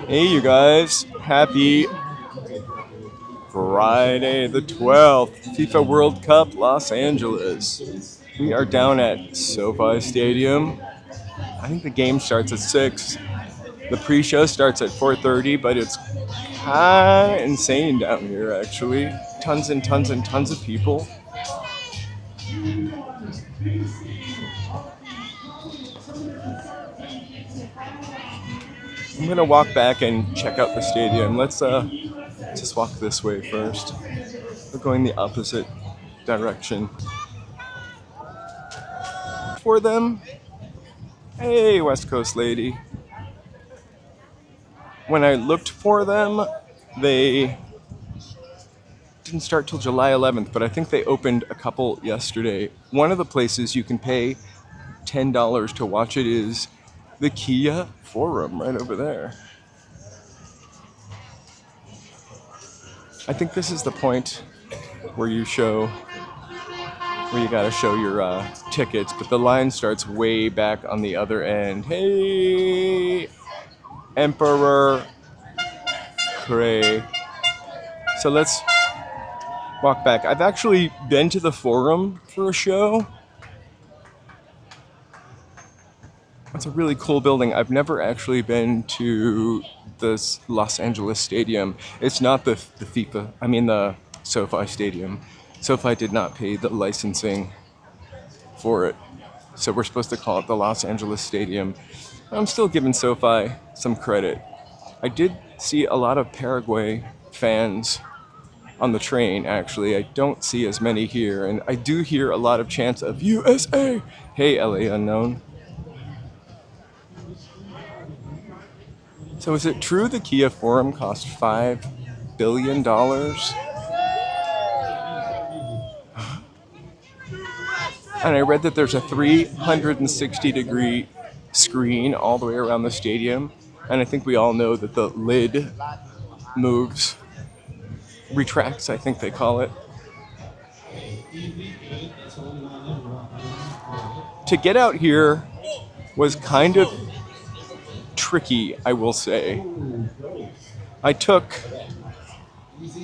Hey, you guys. Happy Friday the 12th. FIFA World Cup, Los Angeles. We are down at SoFi Stadium. I think the game starts at 6. The pre-show starts at 4:30, but it's kind of insane down here, actually. Tons and tons and tons of people. I'm gonna walk back and check out the stadium. Let's just walk this way first. We're going the opposite direction. For them, hey, West Coast lady. When I looked for them, they didn't start till July 11th, but I think they opened a couple yesterday. One of the places you can pay $10 to watch it is the Kia Forum right over there. I think this is the point where you gotta show your tickets, but the line starts way back on the other end. Hey, Emperor Cray. So let's walk back. I've actually been to the Forum for a show. It's a really cool building. I've never actually been to the Los Angeles Stadium. It's not the SoFi Stadium. SoFi did not pay the licensing for it. So we're supposed to call it the Los Angeles Stadium. I'm still giving SoFi some credit. I did see a lot of Paraguay fans on the train, actually. I don't see as many here, and I do hear a lot of chants of USA! Hey, LA Unknown. So is it true the Kia Forum cost $5 billion? And I read that there's a 360-degree screen all the way around the stadium. And I think we all know that the lid moves, retracts, I think they call it. To get out here was kind of tricky, I will say. I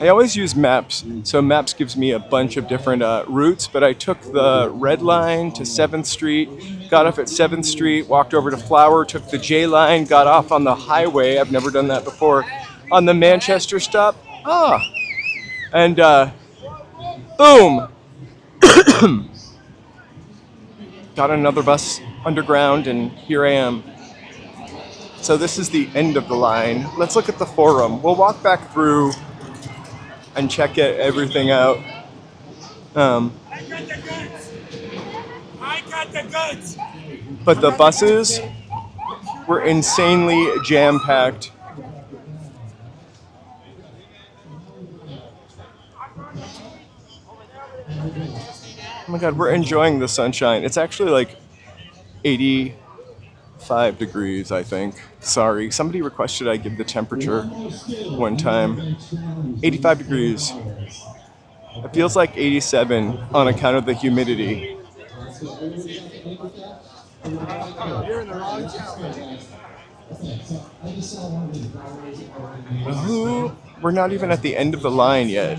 always use maps, so maps gives me a bunch of different routes, but I took the red line to 7th Street, got off at 7th Street, walked over to Flower, took the J line, got off on the highway, I've never done that before, on the Manchester stop, and boom! Got another bus underground, and here I am. So this is the end of the line. Let's look at the Forum. We'll walk back through and check everything out. I got the goods. But the buses were insanely jam-packed. Oh my God, we're enjoying the sunshine. It's actually like 85 degrees, I think. Sorry, somebody requested I give the temperature one time. 85 degrees. It feels like 87 on account of the humidity. We're not even at the end of the line yet.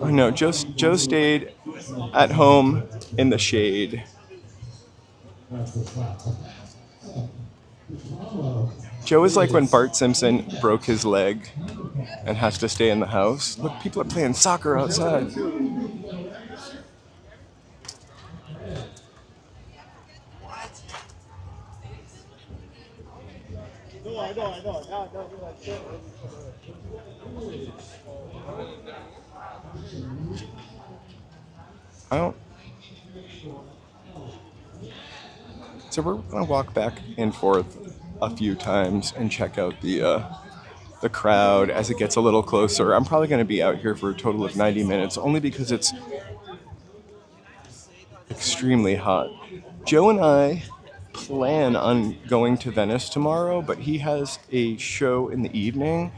Oh no, Joe stayed at home in the shade. Joe is like when Bart Simpson broke his leg and has to stay in the house. Look, people are playing soccer outside. So we're gonna walk back and forth a few times and check out the crowd as it gets a little closer. I'm probably gonna be out here for a total of 90 minutes, only because it's extremely hot. Joe and I plan on going to Venice tomorrow, but he has a show in the evening.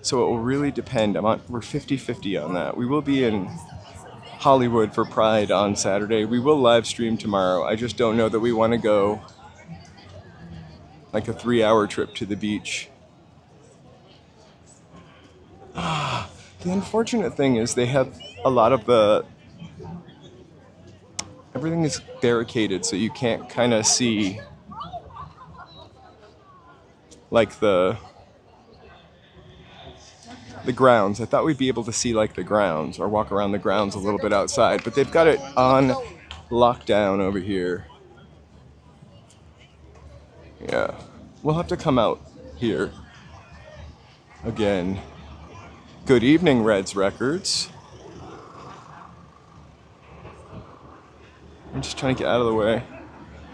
So it will really depend. We're 50-50 on that. We will be in Hollywood for Pride on Saturday. We will live stream tomorrow. I just don't know that we want to go like a 3-hour trip to the beach. The unfortunate thing is they have a lot of everything is barricaded, so you can't kind of see like the grounds. I thought we'd be able to see like the grounds or walk around the grounds a little bit outside, but they've got it on lockdown over here. Yeah, we'll have to come out here again. Good evening, Reds Records. I'm just trying to get out of the way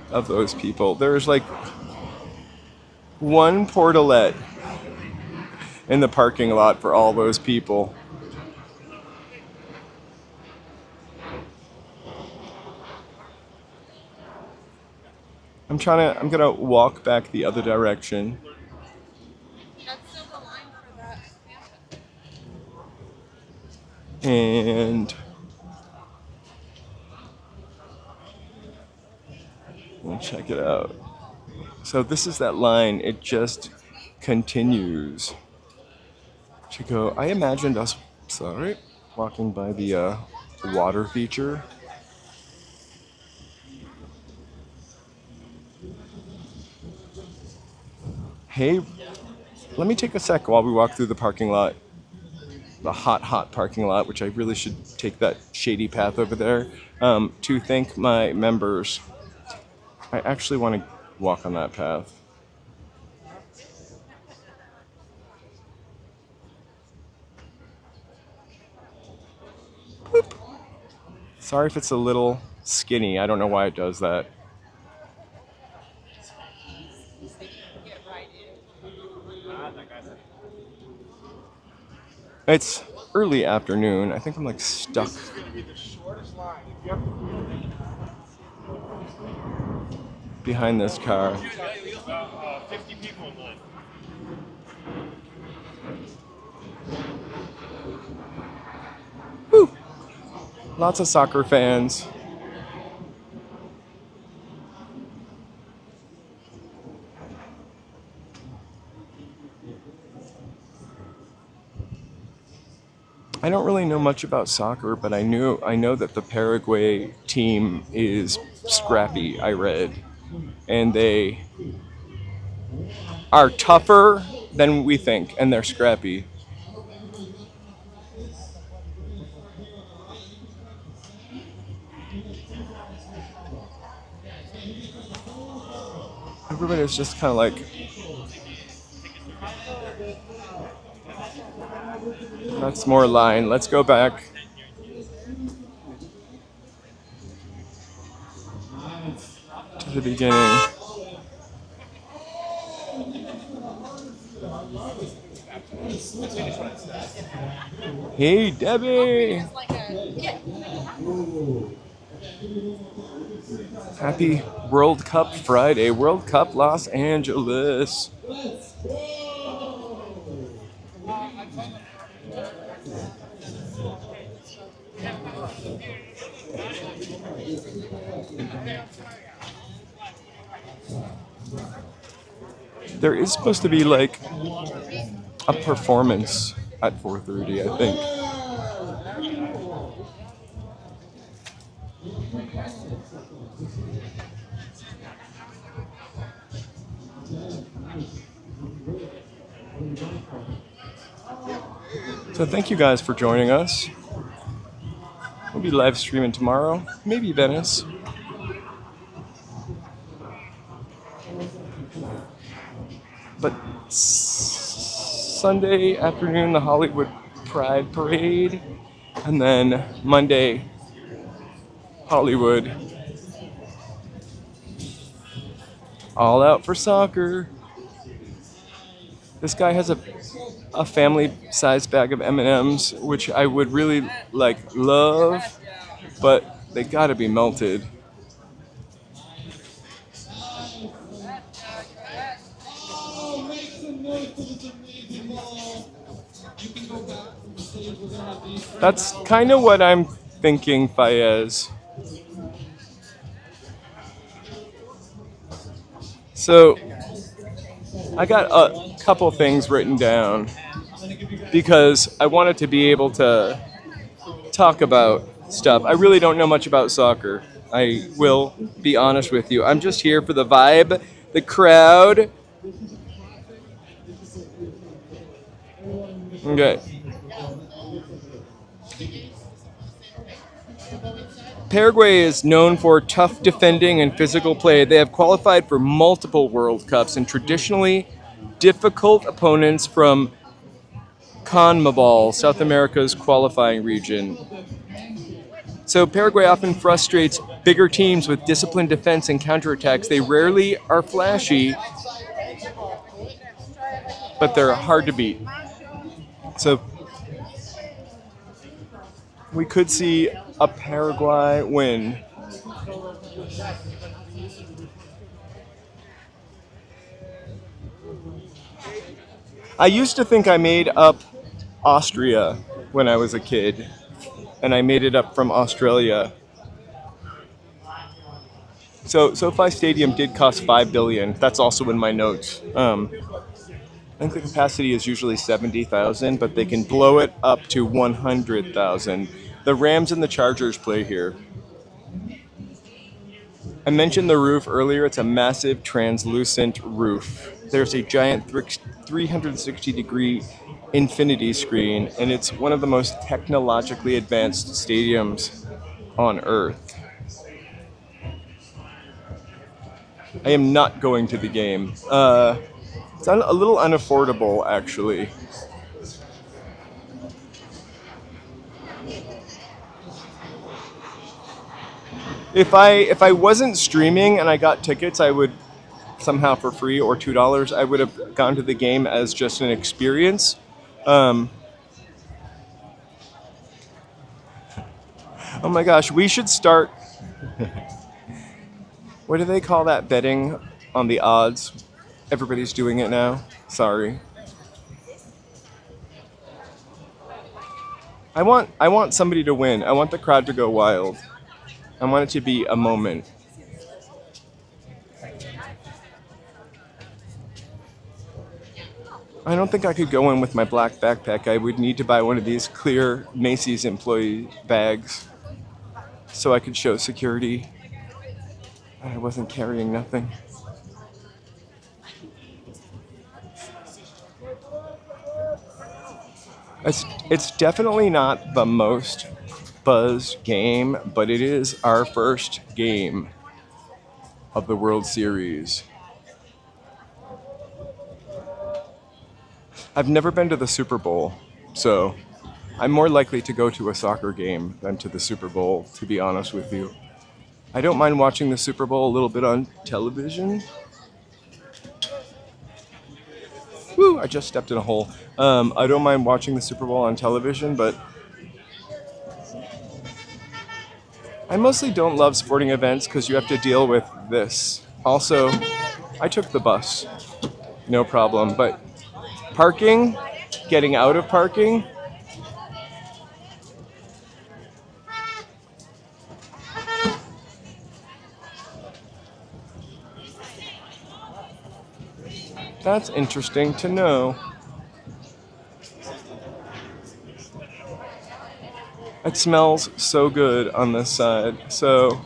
of those people. There's like one portalet in the parking lot for all those people. I'm gonna walk back the other direction. That's still the line for that. And we'll check it out. So this is that line. It just continues to go. I imagined us, walking by the water feature. Hey, let me take a sec while we walk through the parking lot. The hot parking lot, which I really should take that shady path over there, to thank my members. I actually want to walk on that path. Boop. Sorry if it's a little skinny. I don't know why it does that. It's early afternoon. I think I'm like stuck. This is going to be the shortest line. Behind this car. 50 people in line. Woo! Lots of soccer fans. I don't really know much about soccer, but I know that the Paraguay team is scrappy, I read. And they are tougher than we think, and they're scrappy. Everybody's just kind of like, that's more line. Let's go back. To the beginning. Hey, Debbie! Happy World Cup Friday. World Cup Los Angeles. There is supposed to be like a performance at 4:30, I think. So thank you guys for joining us. We'll be live streaming tomorrow, maybe Venice. But Sunday afternoon, the Hollywood Pride Parade, and then Monday, Hollywood. All out for soccer. This guy has a family-sized bag of M&Ms, which I would really love, but they gotta be melted. That's kind of what I'm thinking, Fayez. So I got a couple things written down because I wanted to be able to talk about stuff. I really don't know much about soccer. I will be honest with you. I'm just here for the vibe, the crowd. Okay. Paraguay is known for tough defending and physical play. They have qualified for multiple World Cups and traditionally difficult opponents from CONMEBOL, South America's qualifying region. So Paraguay often frustrates bigger teams with disciplined defense and counterattacks. They rarely are flashy, but they're hard to beat. So we could see a Paraguay win. I used to think I made up Austria when I was a kid, and I made it up from Australia. So SoFi Stadium did cost $5 billion. That's also in my notes. I think the capacity is usually 70,000, but they can blow it up to 100,000. The Rams and the Chargers play here. I mentioned the roof earlier. It's a massive translucent roof. There's a giant 360-degree infinity screen, and it's one of the most technologically advanced stadiums on Earth. I am not going to the game. It's a little unaffordable, actually. If I wasn't streaming and I got tickets, I would somehow for free or $2. I would have gone to the game as just an experience. Oh my gosh, we should start. What do they call that? Betting on the odds. Everybody's doing it now. Sorry. I want somebody to win. I want the crowd to go wild. I want it to be a moment. I don't think I could go in with my black backpack. I would need to buy one of these clear Macy's employee bags so I could show security I wasn't carrying nothing. It's definitely not the most buzz game, but it is our first game of the World Series. I've never been to the Super Bowl, so I'm more likely to go to a soccer game than to the Super Bowl, to be honest with you. I don't mind watching the Super Bowl a little bit on television. Woo, I just stepped in a hole. I don't mind watching the Super Bowl on television, but I mostly don't love sporting events because you have to deal with this. Also, I took the bus, no problem, but parking, getting out of parking, that's interesting to know. It smells so good on this side. So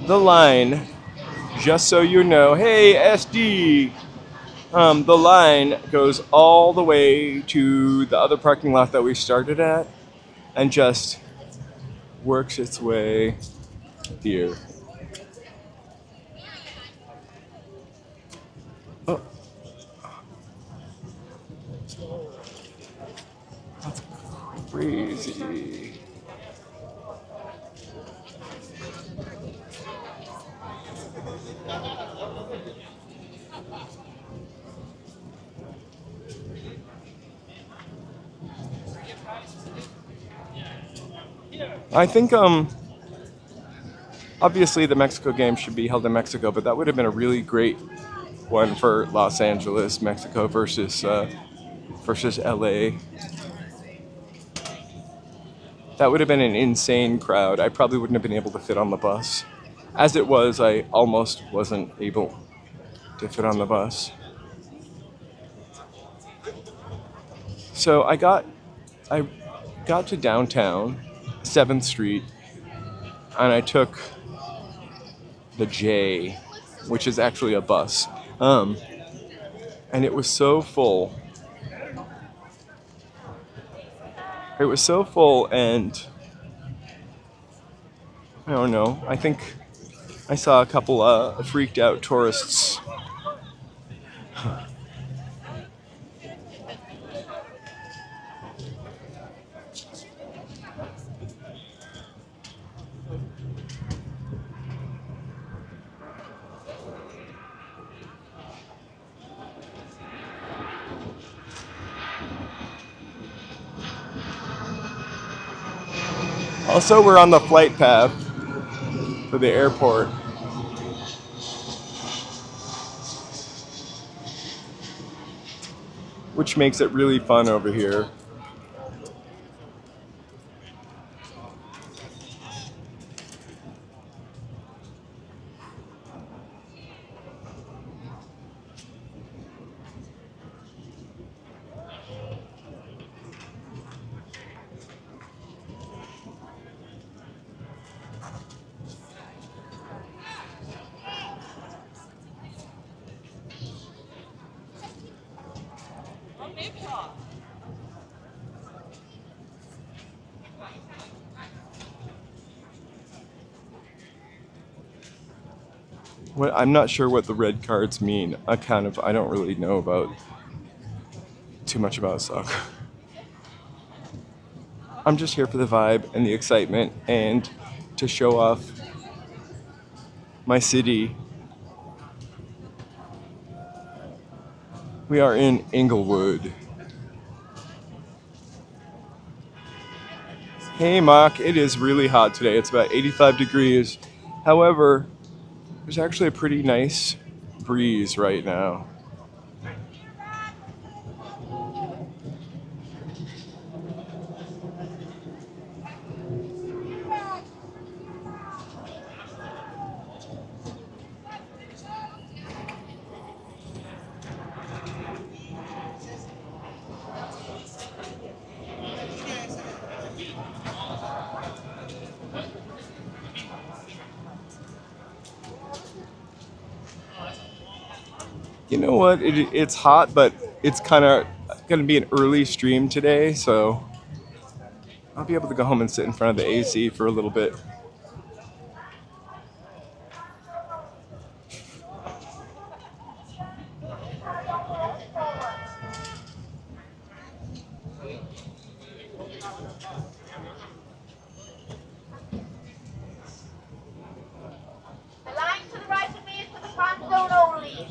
the line, just so you know, hey SD, the line goes all the way to the other parking lot that we started at and just works its way here. Oh. That's crazy. I think obviously the Mexico game should be held in Mexico, but that would have been a really great one for Los Angeles, Mexico versus LA. That would have been an insane crowd. I probably wouldn't have been able to fit on the bus. As it was, I almost wasn't able to fit on the bus. So I got to downtown, 7th Street, and I took the J, which is actually a bus. And it was so full. It was so full, and I don't know. I think I saw a couple freaked out tourists. Also, we're on the flight path for the airport. Which makes it really fun over here. I'm not sure what the red cards mean. I don't really know about too much about soccer. I'm just here for the vibe and the excitement and to show off my city. We are in Inglewood. Hey Mark, it is really hot today. It's about 85 degrees. However, there's actually a pretty nice breeze right now. You know what? It's hot, but it's kind of going to be an early stream today, so I'll be able to go home and sit in front of the AC for a little bit.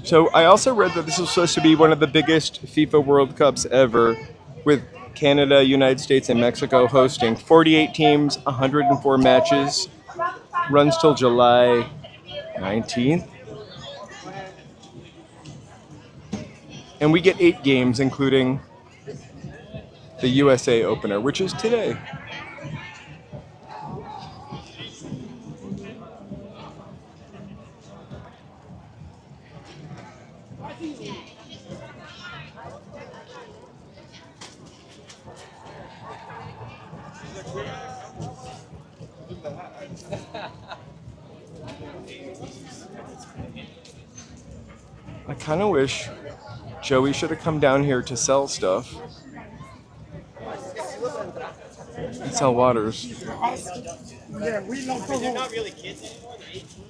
So I also read that this is supposed to be one of the biggest FIFA World Cups ever, with Canada, United States, and Mexico hosting. 48 teams, 104 matches, runs till July 19th. And we get 8 games, including the USA opener, which is today. I kind of wish Joey should have come down here to sell stuff. And sell waters. They're not really kids anymore, they're 18.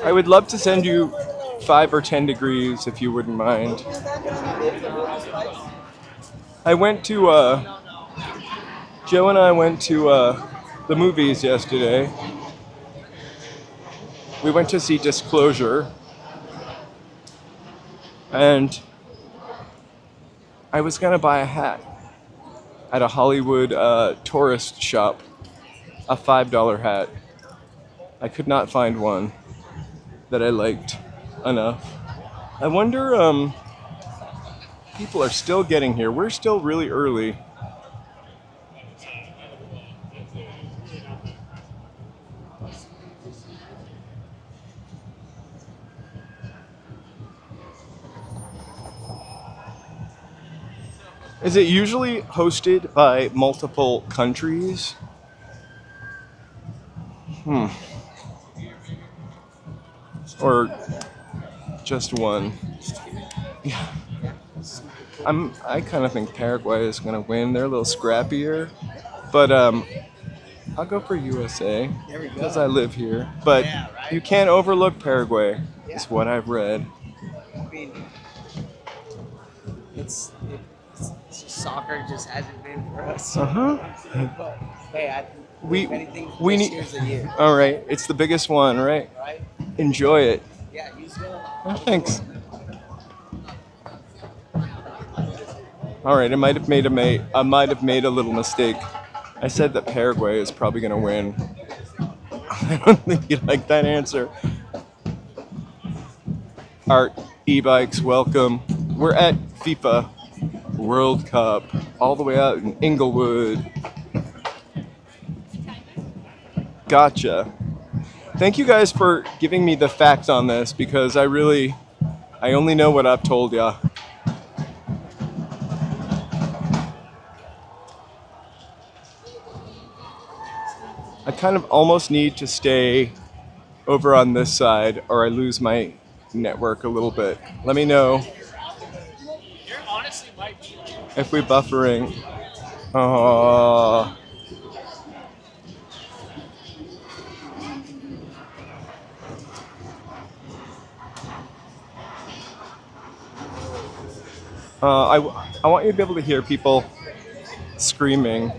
I would love to send you 5 or 10 degrees if you wouldn't mind. I went to, Joe and I went to the movies yesterday. We went to see Disclosure. And I was gonna buy a hat at a Hollywood tourist shop, a $5 hat. I could not find one that I liked enough. I wonder, people are still getting here. We're still really early. Is it usually hosted by multiple countries? Or just one? Yeah. I kind of think Paraguay is going to win. They're a little scrappier. But I'll go for USA because I live here. But you can't overlook Paraguay, is what I've read. I mean, it's soccer just hasn't been for us. But hey, I think We if anything, we this need. year's the year, All right, it's the biggest one, right? right? Enjoy it. Yeah, use Zelle. Oh, thanks. All right, I might have made a little mistake. I said that Paraguay is probably going to win. I don't think you like that answer. Art, e-bikes, welcome. We're at FIFA World Cup, all the way out in Inglewood. Gotcha. Thank you guys for giving me the facts on this because I only know what I've told ya. I kind of almost need to stay over on this side or I lose my network a little bit. Let me know if we're buffering. Oh. I want you to be able to hear people screaming.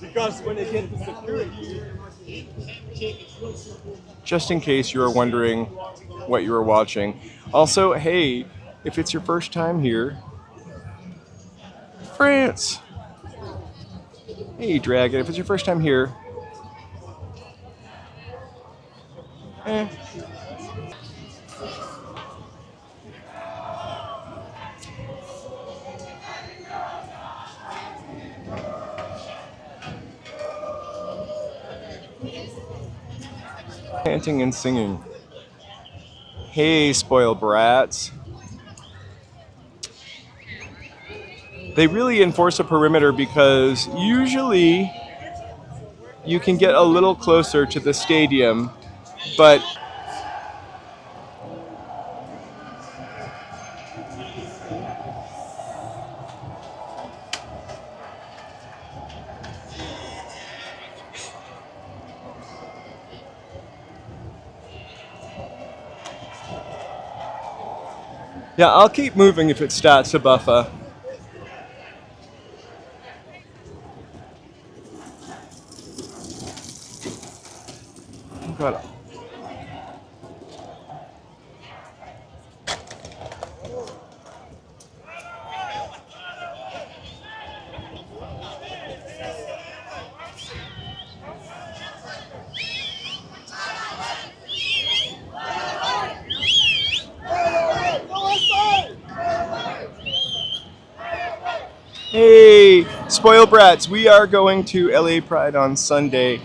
Because when they get to security, just in case you are wondering what you are watching. Also, hey, if it's your first time here, France. Hey, Dragon, if it's your first time here, chanting and singing. Hey, spoiled brats. They really enforce a perimeter because usually you can get a little closer to the stadium, but yeah, I'll keep moving if it starts to buffer. Oh God. Hey, spoiled brats, we are going to LA Pride on Sunday.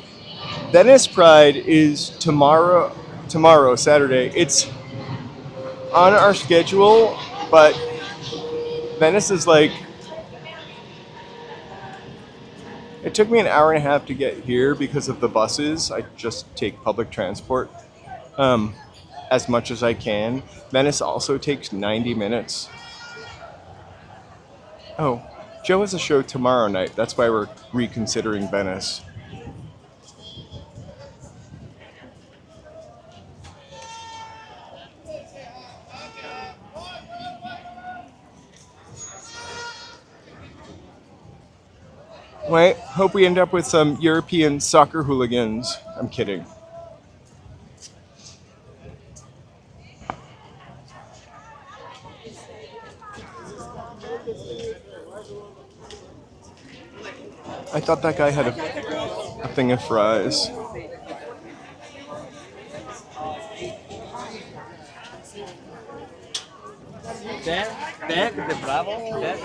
Venice Pride is tomorrow, Saturday. It's on our schedule, but Venice is like, it took me an hour and a half to get here because of the buses. I just take public transport as much as I can. Venice also takes 90 minutes. Oh, Joe has a show tomorrow night. That's why we're reconsidering Venice. Wait, hope we end up with some European soccer hooligans. I'm kidding. I thought that guy had a thing of fries. There, the Bravo. There.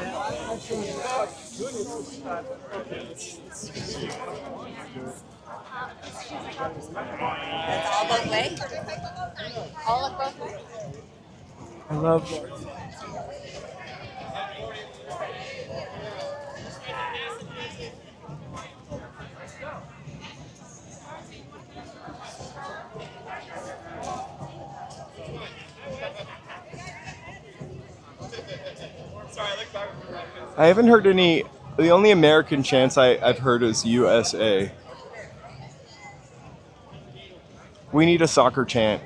That's all both ways? All of both ways? I love. I haven't heard any. The only American chants I've heard is USA. We need a soccer chant.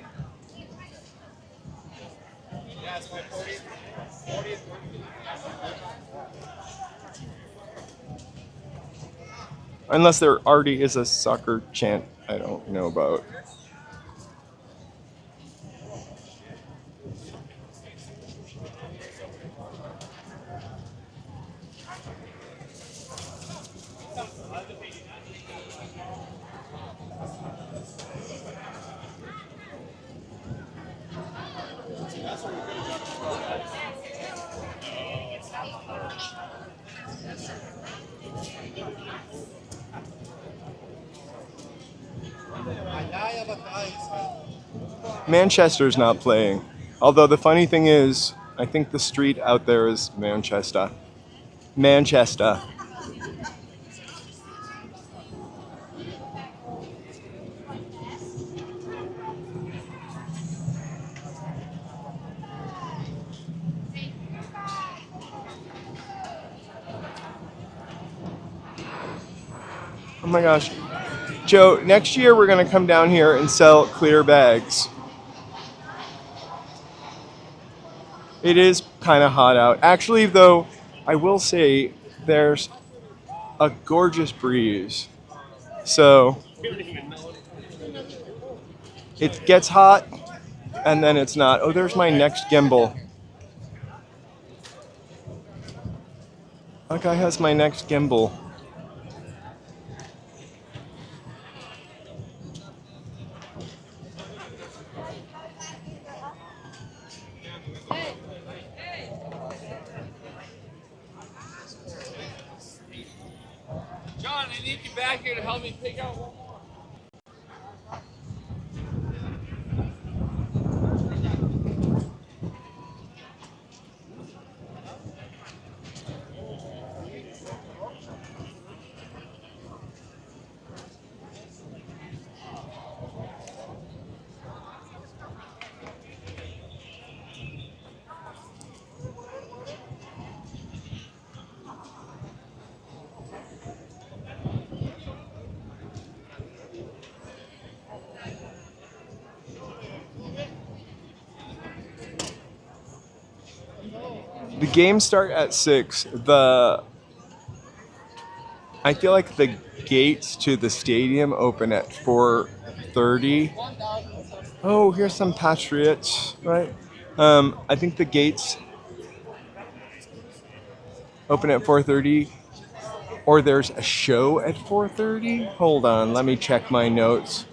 Unless there already is a soccer chant I don't know about. Manchester's not playing. Although the funny thing is, I think the street out there is Manchester. Manchester. Oh my gosh. Joe, next year we're going to come down here and sell clear bags. It is kind of hot out. Actually, though, I will say there's a gorgeous breeze. So it gets hot and then it's not. Oh, there's my next gimbal. That guy has my next gimbal. John, I need you back here to help me pick out one more. The games start at 6. I feel like the gates to the stadium open at 4:30. Oh, here's some Patriots, right? I think the gates open at 4:30, or there's a show at 4:30. Hold on, let me check my notes.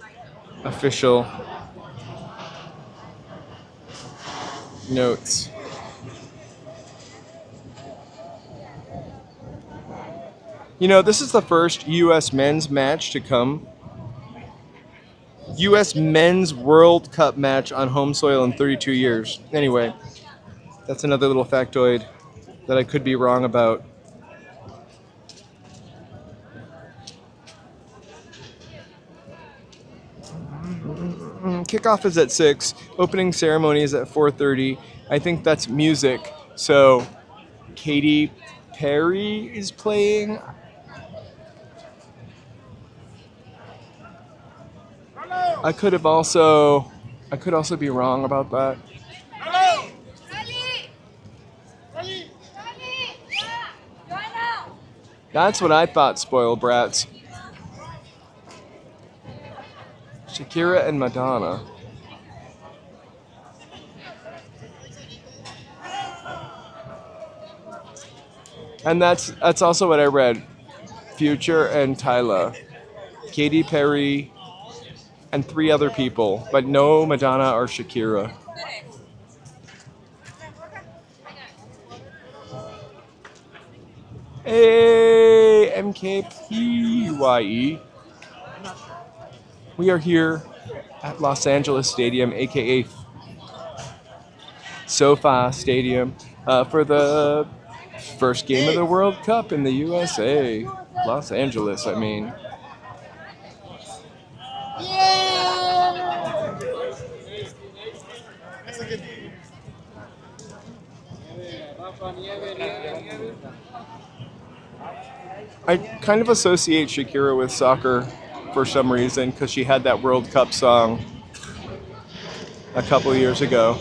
Official notes. You know, this is the first U.S. men's match to come. U.S. men's World Cup match on home soil in 32 years. Anyway, that's another little factoid that I could be wrong about. Kickoff is at 6. Opening ceremony is at 4:30. I think that's music. So Katy Perry is playing. I could also be wrong about that. That's what I thought, spoiled brats. Shakira and Madonna. And that's also what I read. Future and Tyla. Katy Perry and 3 other people, but no Madonna or Shakira. Hey, MKPYE. We are here at Los Angeles Stadium, aka SoFi Stadium, for the first game of the World Cup in the USA. Los Angeles, I mean. I kind of associate Shakira with soccer for some reason because she had that World Cup song a couple of years ago.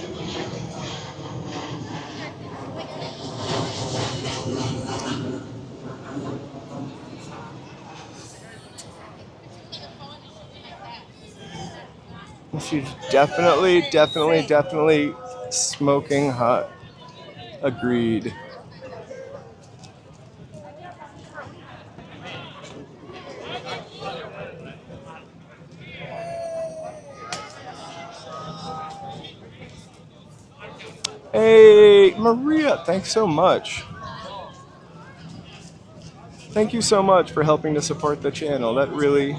She's definitely smoking hot. Agreed. Hey, Maria, thanks so much. Thank you so much for helping to support the channel. That really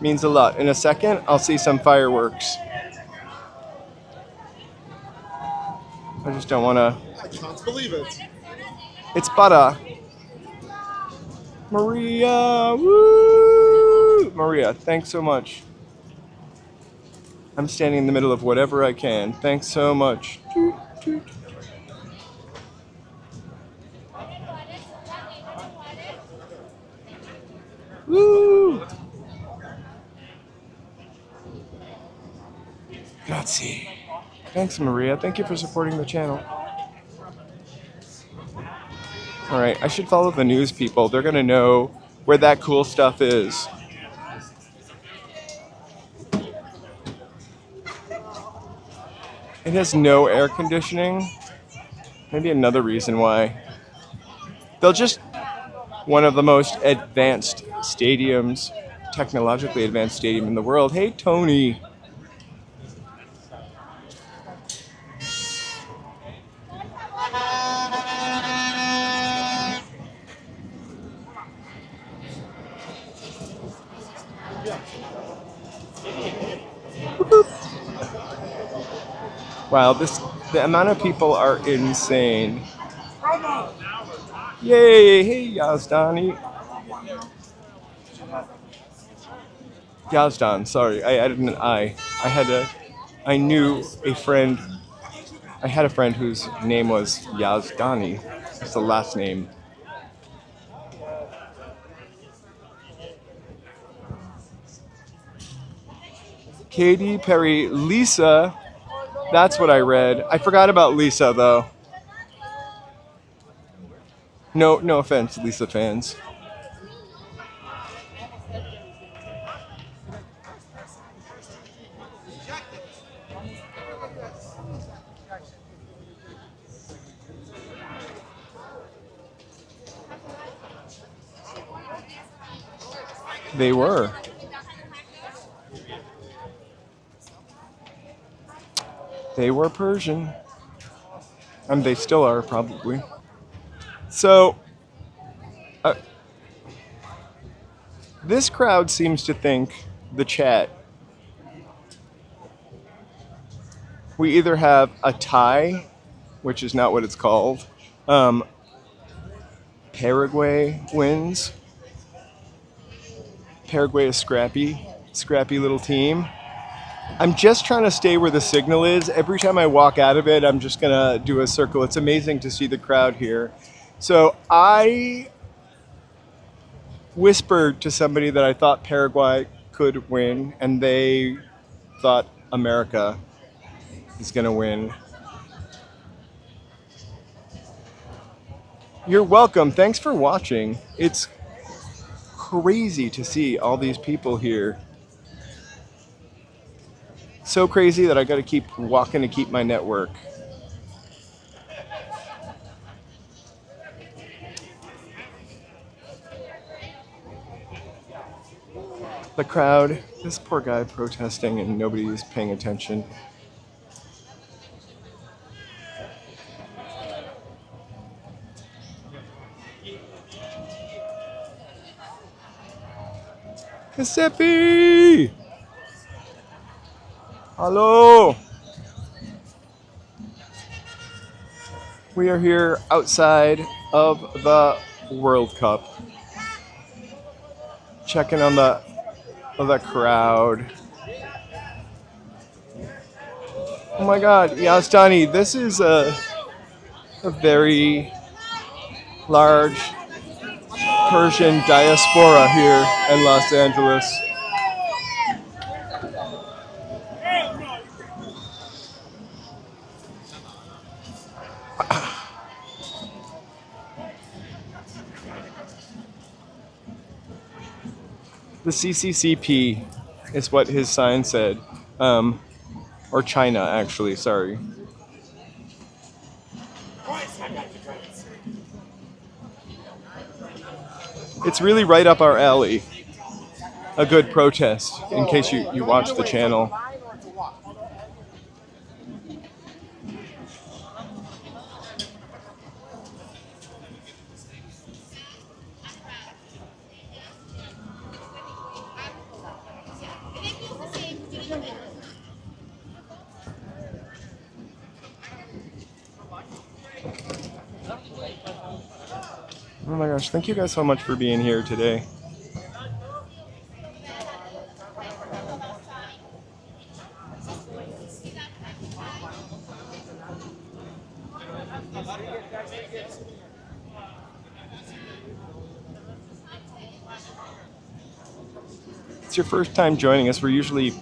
means a lot. In a second, I'll see some fireworks. I just don't want to. I can't believe it. It's butter. Maria, woo! Maria, thanks so much. I'm standing in the middle of whatever I can. Thanks so much. Woo! Grazie. Thanks, Maria. Thank you for supporting the channel. All right, I should follow the news people. They're gonna know where that cool stuff is. It has no air conditioning. Maybe another reason why. They'll just one of the most advanced stadiums, technologically advanced stadium in the world. Hey, Tony. Wow, the amount of people are insane. Yay! Hey, Yazdani. Yazdan, sorry, I added an I. I knew a friend. I had a friend whose name was Yazdani. That's the last name. Katy Perry, Lisa. That's what I read. I forgot about Lisa though. No offense, Lisa fans. They were. They were Persian. And they still are, probably. So, this crowd seems to think, the chat, we either have a tie, which is not what it's called, Paraguay wins. Paraguay is scrappy little team. I'm just trying to stay where the signal is. Every time I walk out of it, I'm just gonna do a circle. It's amazing to see the crowd here. So I whispered to somebody that I thought Paraguay could win, and they thought America is gonna win. You're welcome. Thanks for watching. It's crazy to see all these people here. So crazy that I got to keep walking to keep my network. The crowd, this poor guy protesting and nobody's paying attention. Giuseppe! Hello! We are here outside of the World Cup. Checking on the crowd. Oh my god, Yastani, this is a very large Persian diaspora here in Los Angeles. The CCCP is what his sign said. Or China, actually, sorry. It's really right up our alley. A good protest, in case you watch the channel. Oh my gosh, thank you guys so much for being here today. It's your first time joining us. We're usually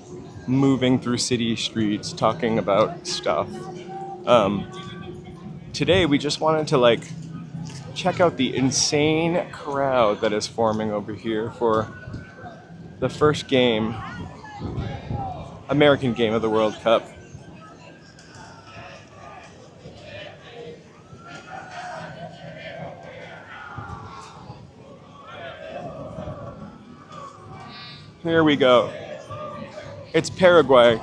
moving through city streets talking about stuff. Today we just wanted to check out the insane crowd that is forming over here for the first game, American game of the World Cup. Here we go. It's Paraguay.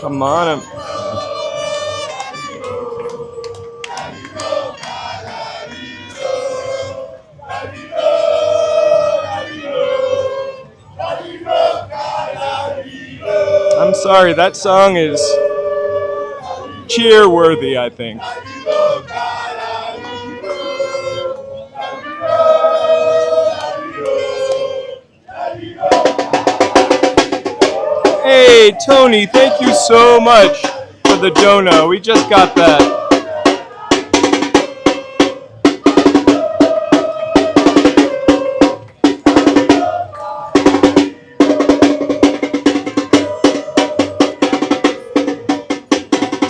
Come on. I'm sorry, that song is cheer-worthy, I think. Hey, Tony, thank you so much for the dono. We just got that.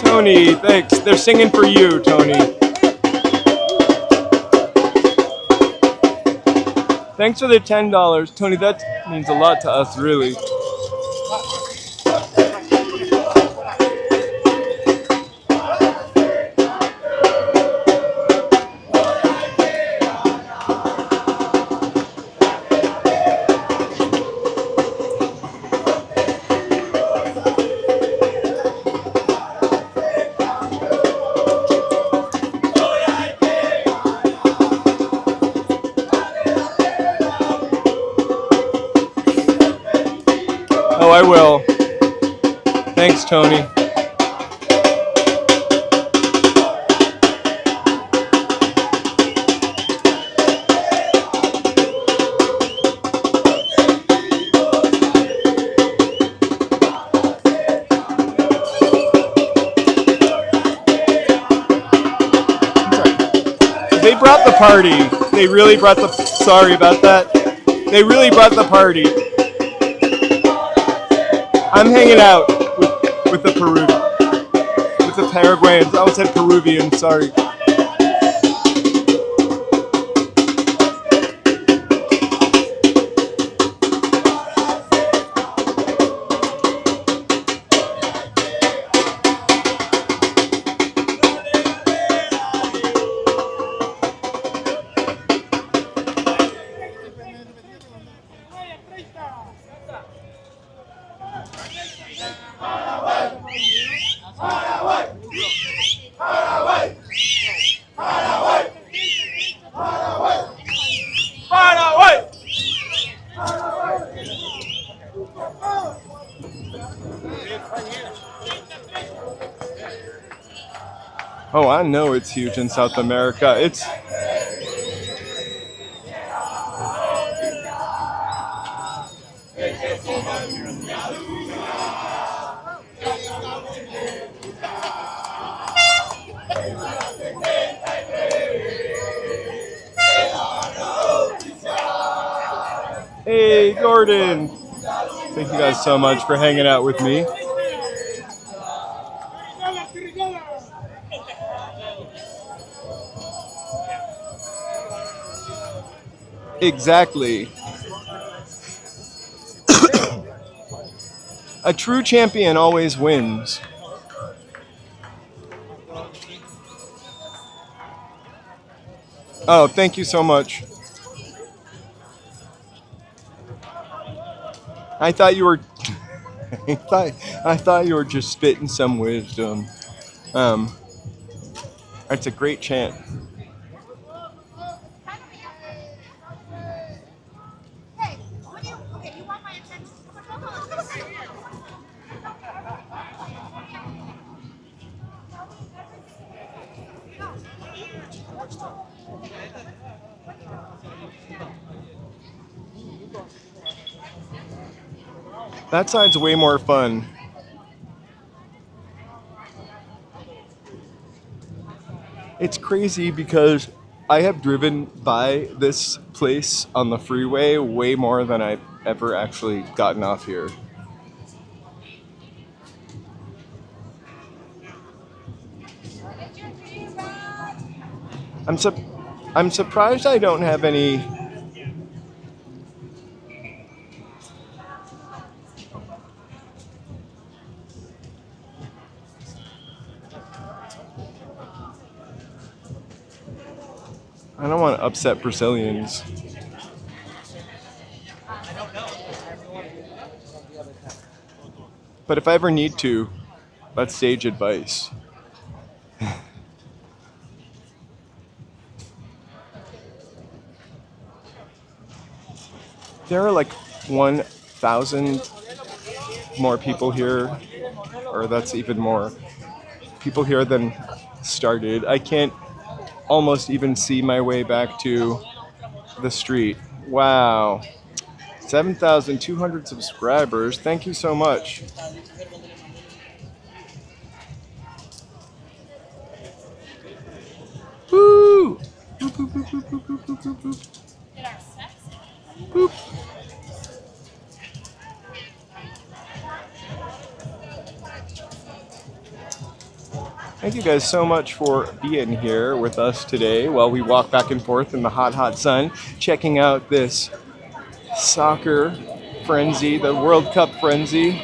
Tony, thanks. They're singing for you, Tony. Thanks for the $10. Tony, that means a lot to us, really. Oh, I will. Thanks, Tony. they brought the party. They really brought the. Sorry about that. They really brought the party. I'm hanging out with the with the Paraguayans. I almost said Peruvian. Sorry. Oh, I know it's huge in South America. It's Hey, Gordon. Thank you guys so much for hanging out with me. Exactly. A true champion always wins. Oh, thank you so much. I thought you were I thought you were just spitting some wisdom. It's a great chant. That side's way more fun. It's crazy because I have driven by this place on the freeway way more than I've ever actually gotten off here. I'm surprised I don't have any. I don't want to upset Brazilians. But if I ever need to, that's sage advice. There are like 1,000 more people here, or that's even more people here than started. I can't almost even see my way back to the street. Wow. 7,200 subscribers. Thank you so much. Woo! Boop, boop, boop, boop, boop, boop, boop, boop, boop. Boop. Thank you guys so much for being here with us today while we walk back and forth in the hot, hot sun, checking out this soccer frenzy, the World Cup frenzy.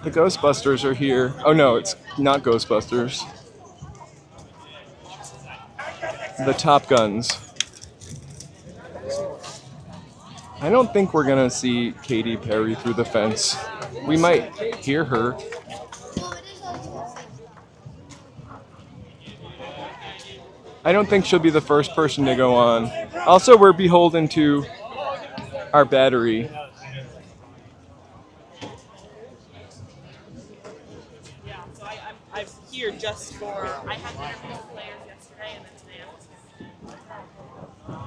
The Ghostbusters are here. Oh no, it's not Ghostbusters. The Top Guns. I don't think we're gonna see Katy Perry through the fence. We might hear her. I don't think she'll be the first person to go on. Also, we're beholden to our battery. I'm here just for. I had dinner with the players yesterday, and then today I'm here.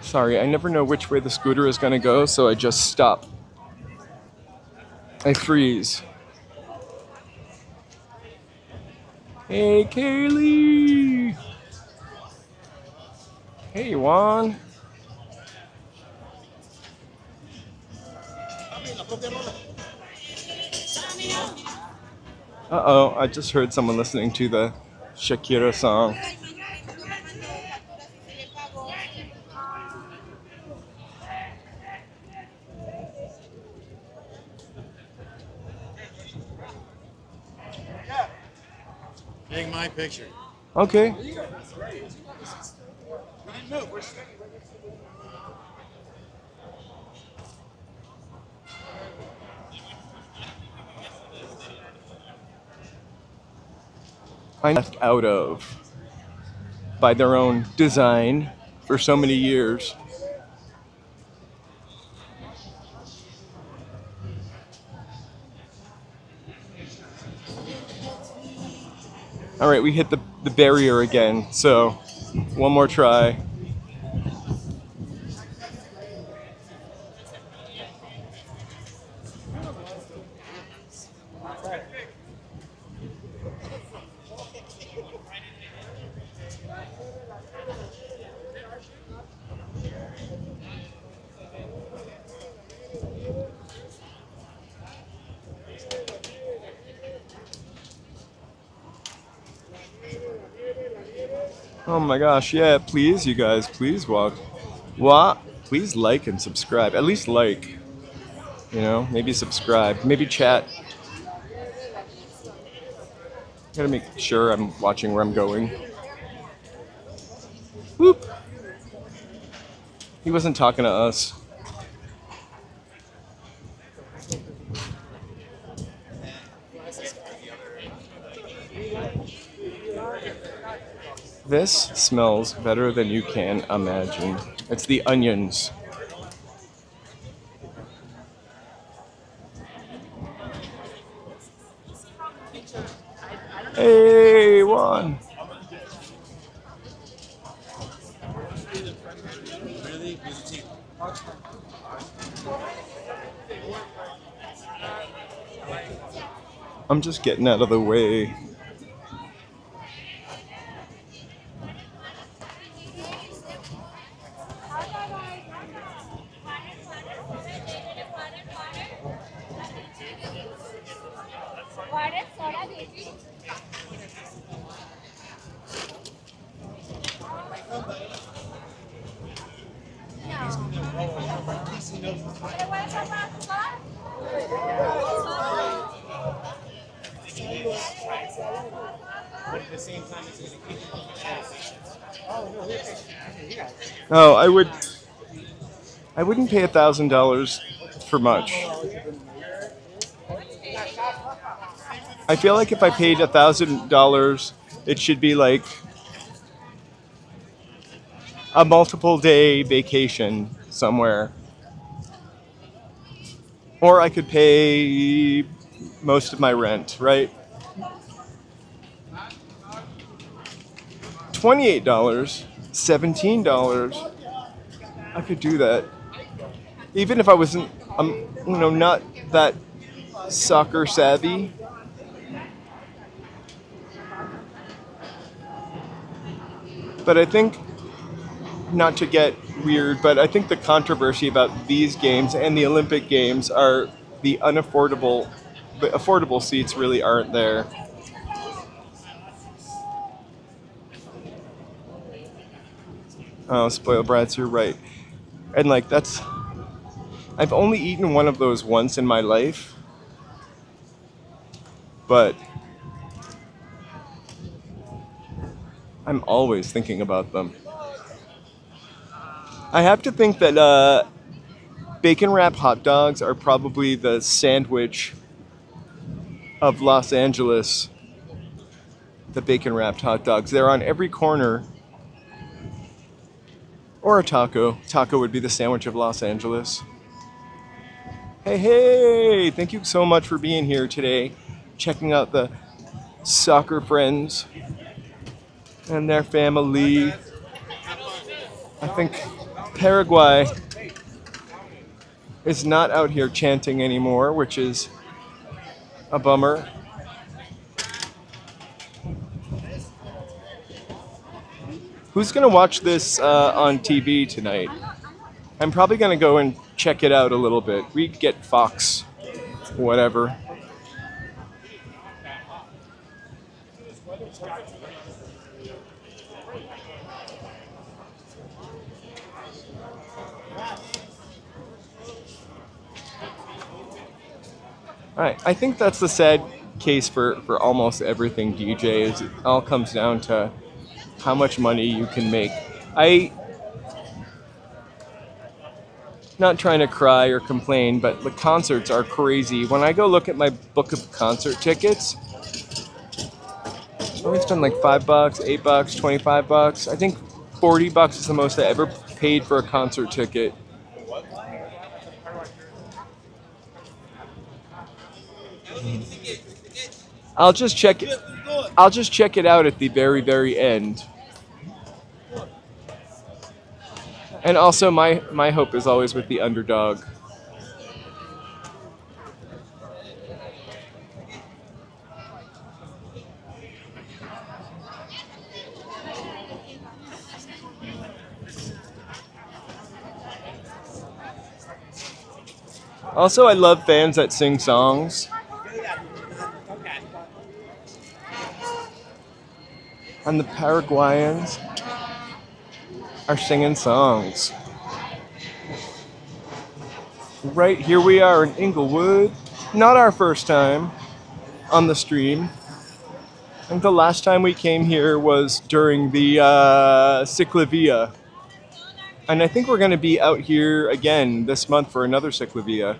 Sorry, I never know which way the scooter is gonna go, so I just stop. I freeze. Hey, Kaylee! Hey, Juan. Uh-oh, I just heard someone listening to the Shakira song. Take my picture. Okay. I'm left out of by their own design for so many years. All right, we hit the barrier again, so one more try. Oh my gosh, yeah, please, you guys, please please like and subscribe. At least like, maybe subscribe, maybe chat. Gotta make sure I'm watching where I'm going. Whoop! He wasn't talking to us. This smells better than you can imagine. It's the onions. Hey, Juan. I'm just getting out of the way. No, I wouldn't pay $1,000 for much. I feel like if I paid $1,000, it should be like a multiple day vacation somewhere. Or I could pay most of my rent, right? $28, $17. I could do that. Even if I wasn't, not that soccer savvy. But I think, not to get weird, but I think the controversy about these games and the Olympic Games are the affordable seats really aren't there. Oh, spoiled brats, you're right. And I've only eaten one of those once in my life, but I'm always thinking about them. I have to think that bacon wrap hot dogs are probably the sandwich of Los Angeles. The bacon wrapped hot dogs. They're on every corner. Or a taco. Taco would be the sandwich of Los Angeles. Hey, thank you so much for being here today, checking out the soccer friends and their family. I think Paraguay is not out here chanting anymore, which is a bummer. Who's gonna watch this on TV tonight? I'm probably gonna go and check it out a little bit. We get Fox, whatever. Alright, I think that's the sad case for almost everything DJ is it all comes down to how much money you can make. Not trying to cry or complain, but the concerts are crazy. When I go look at my book of concert tickets, I always spend like $5, $8, $25. I think $40 is the most I ever paid for a concert ticket. I'll just check it out at the very, very end. And also, my hope is always with the underdog. Also, I love fans that sing songs. And the Paraguayans are singing songs. Right here we are in Inglewood. Not our first time on the stream. I think the last time we came here was during the Ciclavia. And I think we're going to be out here again this month for another Ciclavia.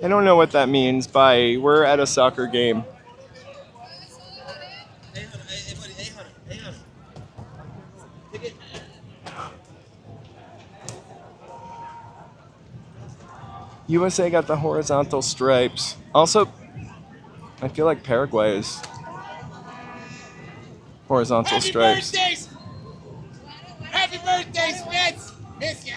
I don't know what that means by we're at a soccer game. USA got the horizontal stripes. Also, I feel like Paraguay is horizontal stripes. Happy birthday, Spence! Miss ya!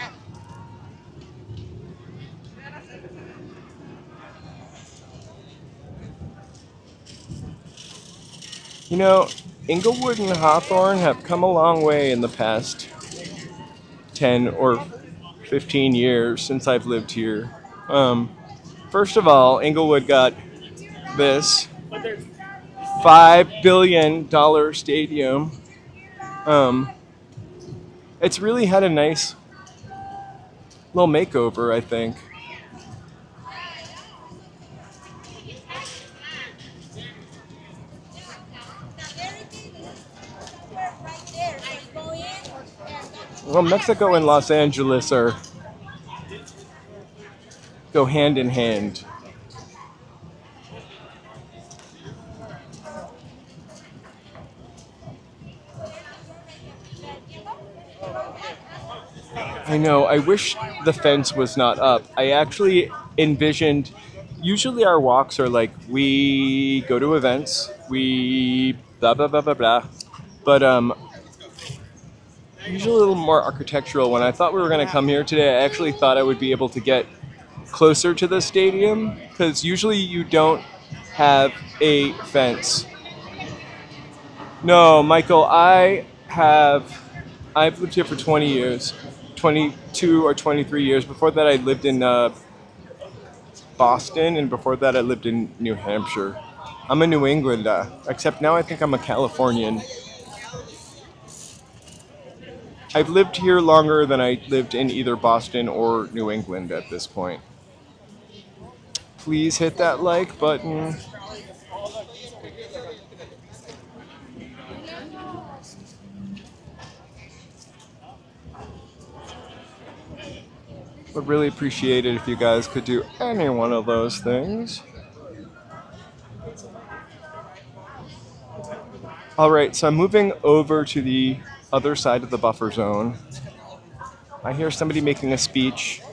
You know, Inglewood and Hawthorne have come a long way in the past 10 or 15 years since I've lived here. First of all, Inglewood got this $5 billion stadium. It's really had a nice little makeover, I think. Well, Mexico and Los Angeles go hand in hand. I know, I wish the fence was not up. I actually envisioned, usually our walks are like, we go to events, we blah, blah, blah, blah, blah. But usually a little more architectural. When I thought we were going to come here today, I actually thought I would be able to get closer to the stadium, because usually you don't have a fence. No, Michael, I've lived here for 20 years, 22 or 23 years. Before that, I lived in Boston, and before that, I lived in New Hampshire. I'm a New Englander, except now I think I'm a Californian. I've lived here longer than I lived in either Boston or New England at this point. Please hit that like button. Would really appreciate it if you guys could do any one of those things. All right, so I'm moving over to the other side of the buffer zone. I hear somebody making a speech.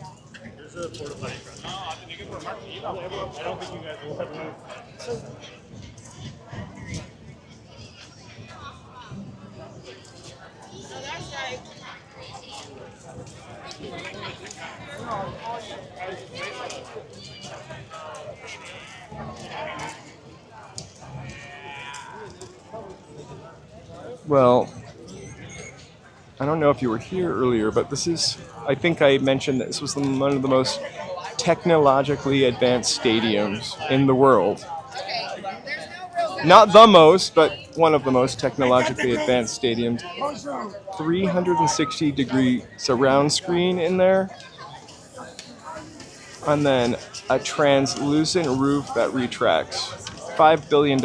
Well, I don't know if you were here earlier, but this is, I think I mentioned that this was one of the most technologically advanced stadiums in the world. Not the most, but one of the most technologically advanced stadiums. 360-degree surround screen in there. And then a translucent roof that retracts. $5 billion.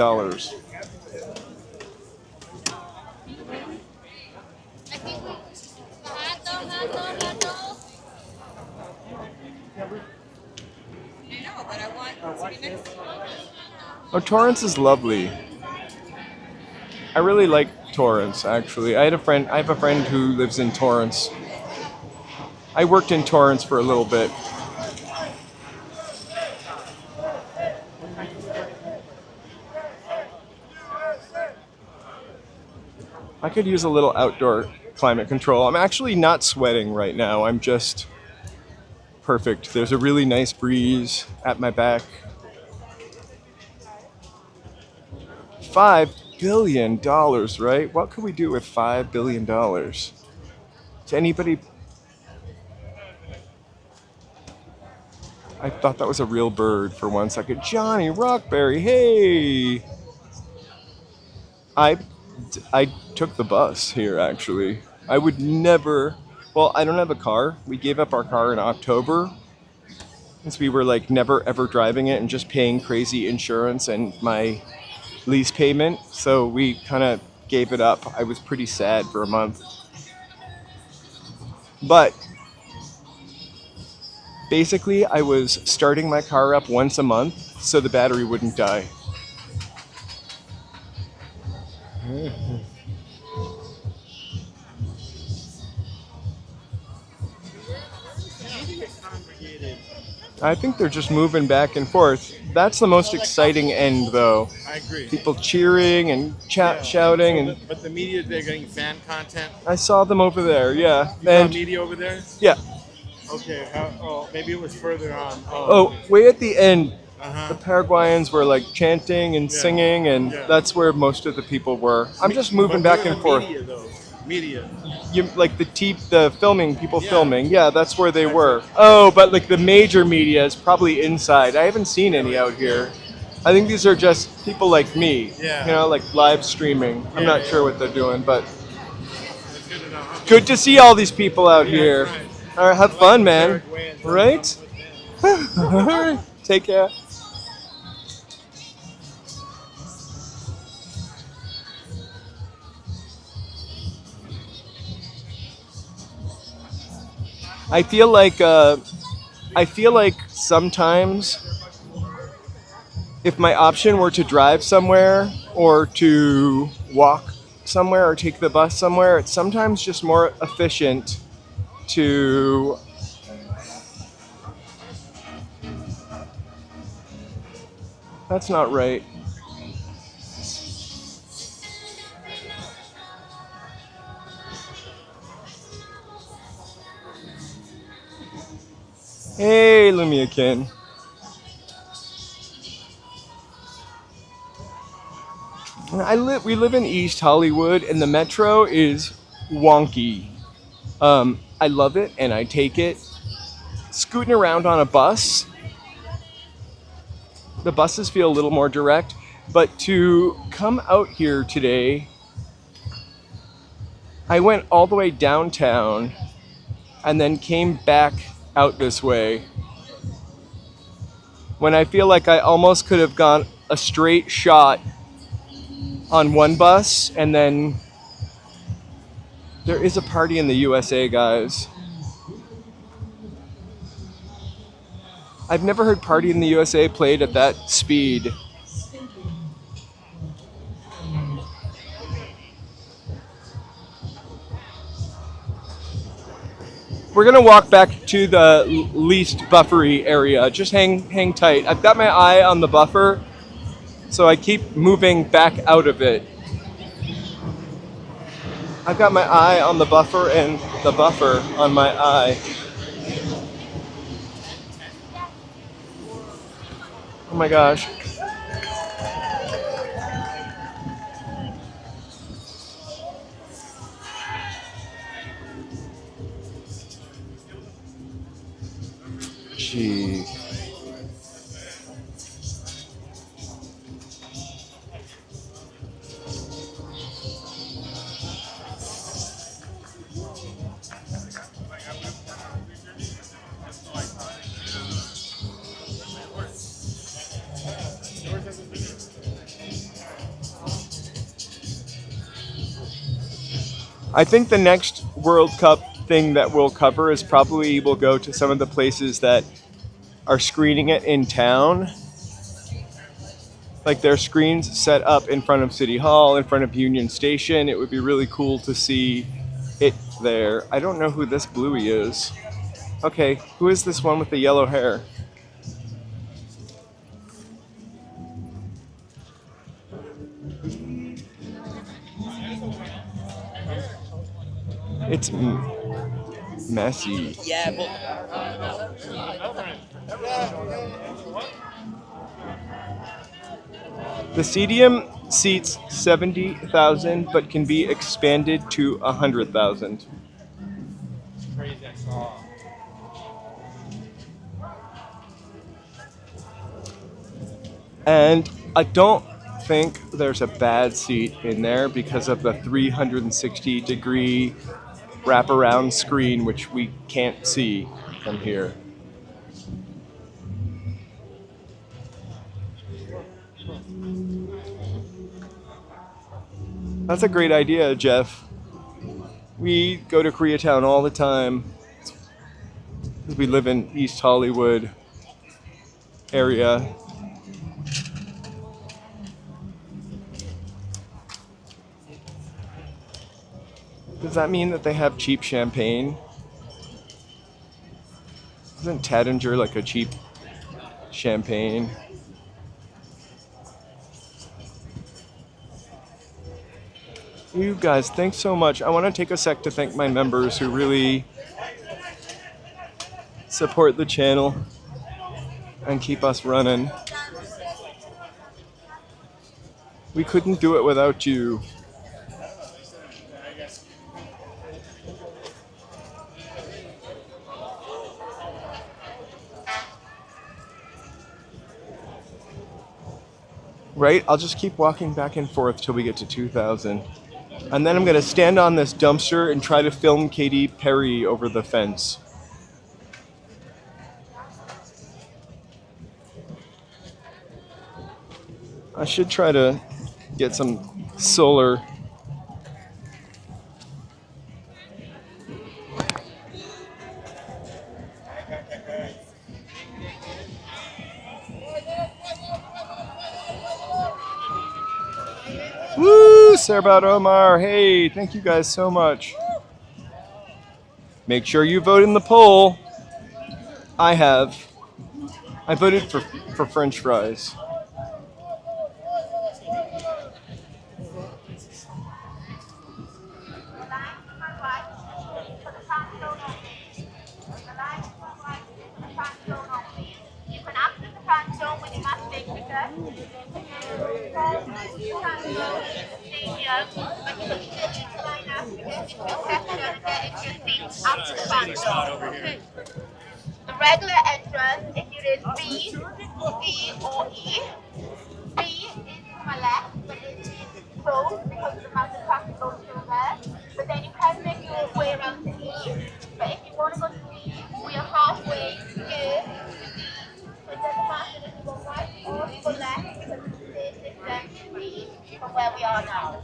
Oh, Torrance is lovely. I really like Torrance, actually. I have a friend who lives in Torrance. I worked in Torrance for a little bit. I could use a little outdoor climate control. I'm actually not sweating right now. I'm just perfect. There's a really nice breeze at my back. $5 billion, right? What could we do with $5 billion? To anybody? I thought that was a real bird for 1 second. Johnny Rockberry, hey! I took the bus here, actually. I would never... Well, I don't have a car. We gave up our car in October. Since we were, like, never ever driving it and just paying crazy insurance and my lease payment. So we kind of gave it up. I was pretty sad for a month. But basically, I was starting my car up once a month so the battery wouldn't die. I think they're just moving back and forth. That's the most exciting end, though. I agree. People cheering and shouting, and But the media, they're getting fan content. I saw them over there. Yeah. You saw media over there? Yeah. Okay. Maybe it was further on. Oh, way at the end, Uh-huh. the Paraguayans were like chanting and singing, and that's where most of the people were. I'm just moving back and forth. Media, though. Media. You like the filming people filming. Yeah, that's where they were. Oh, but like the major media is probably inside. I haven't seen any out here. I think these are just people like me. Yeah. You know, like live streaming. I'm not sure what they're doing, but That's good to know. good to see all these people out here. Right. All right, have fun, man. Paraguayans, Right? All right. Take care. I feel like sometimes if my option were to drive somewhere or to walk somewhere or take the bus somewhere, it's sometimes just more efficient to That's not right. Hey, Lumiakin. We live in East Hollywood, and the metro is wonky. I love it, and I take it. Scooting around on a bus, the buses feel a little more direct, but to come out here today, I went all the way downtown and then came back out this way when I feel like I almost could have gone a straight shot on one bus, and then there is a party in the USA, guys. I've never heard Party in the USA played at that speed. We're gonna walk back to the least buffery area. Just hang tight. I've got my eye on the buffer, so I keep moving back out of it. I've got my eye on the buffer and the buffer on my eye. Oh my gosh. Gee. I think the next World Cup thing that we'll cover is probably we'll go to some of the places that are screening it in town. Like their screens set up in front of City Hall, in front of Union Station. It would be really cool to see it there. I don't know who this Bluey is. Okay, who is this one with the yellow hair? It's messy. Yeah, but The stadium seats 70,000, but can be expanded to 100,000. Crazy, I saw. And I don't think there's a bad seat in there because of the 360-degree wraparound screen, which we can't see from here. That's a great idea, Jeff. We go to Koreatown all the time because we live in East Hollywood area. Does that mean that they have cheap champagne? Isn't Tattinger like a cheap champagne? You guys, thanks so much. I want to take a sec to thank my members who really support the channel and keep us running. We couldn't do it without you. Right? I'll just keep walking back and forth till we get to 2,000. And then I'm going to stand on this dumpster and try to film Katy Perry over the fence. I should try to get some solar. Woo! Serbat Omar. Hey, thank you guys so much. Make sure you vote in the poll. I have. I voted for French fries. The regular entrance, if you did B, D, or E, B is to my left, but it is closed because the mountain traffic goes through there. But then you can make your way around to E. But if you want to go to D, we are halfway here to D. So it doesn't matter if you go right or if you go left because it's different to D from where we are now.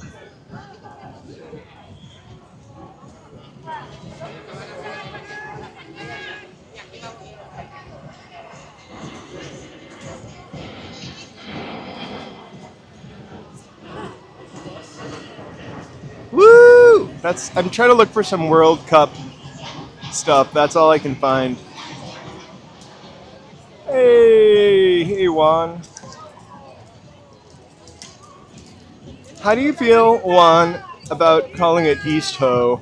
Woo! I'm trying to look for some World Cup stuff. That's all I can find. Hey Juan. How do you feel, Juan, about calling it East Ho?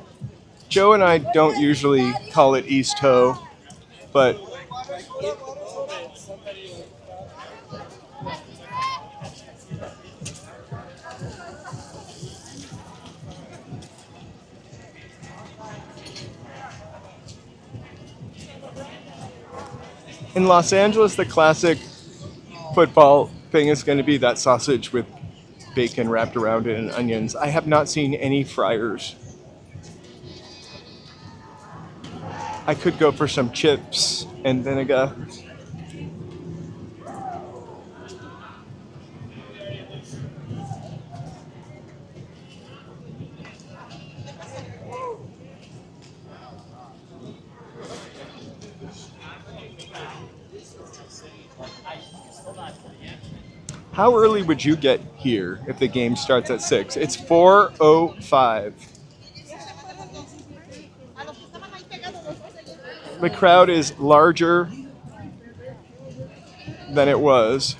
Joe and I don't usually call it East Ho, but in Los Angeles, the classic football thing is going to be that sausage with bacon wrapped around it and onions. I have not seen any fryers. I could go for some chips and vinegar. How early would you get here if the game starts at 6? It's 4:05. The crowd is larger than it was.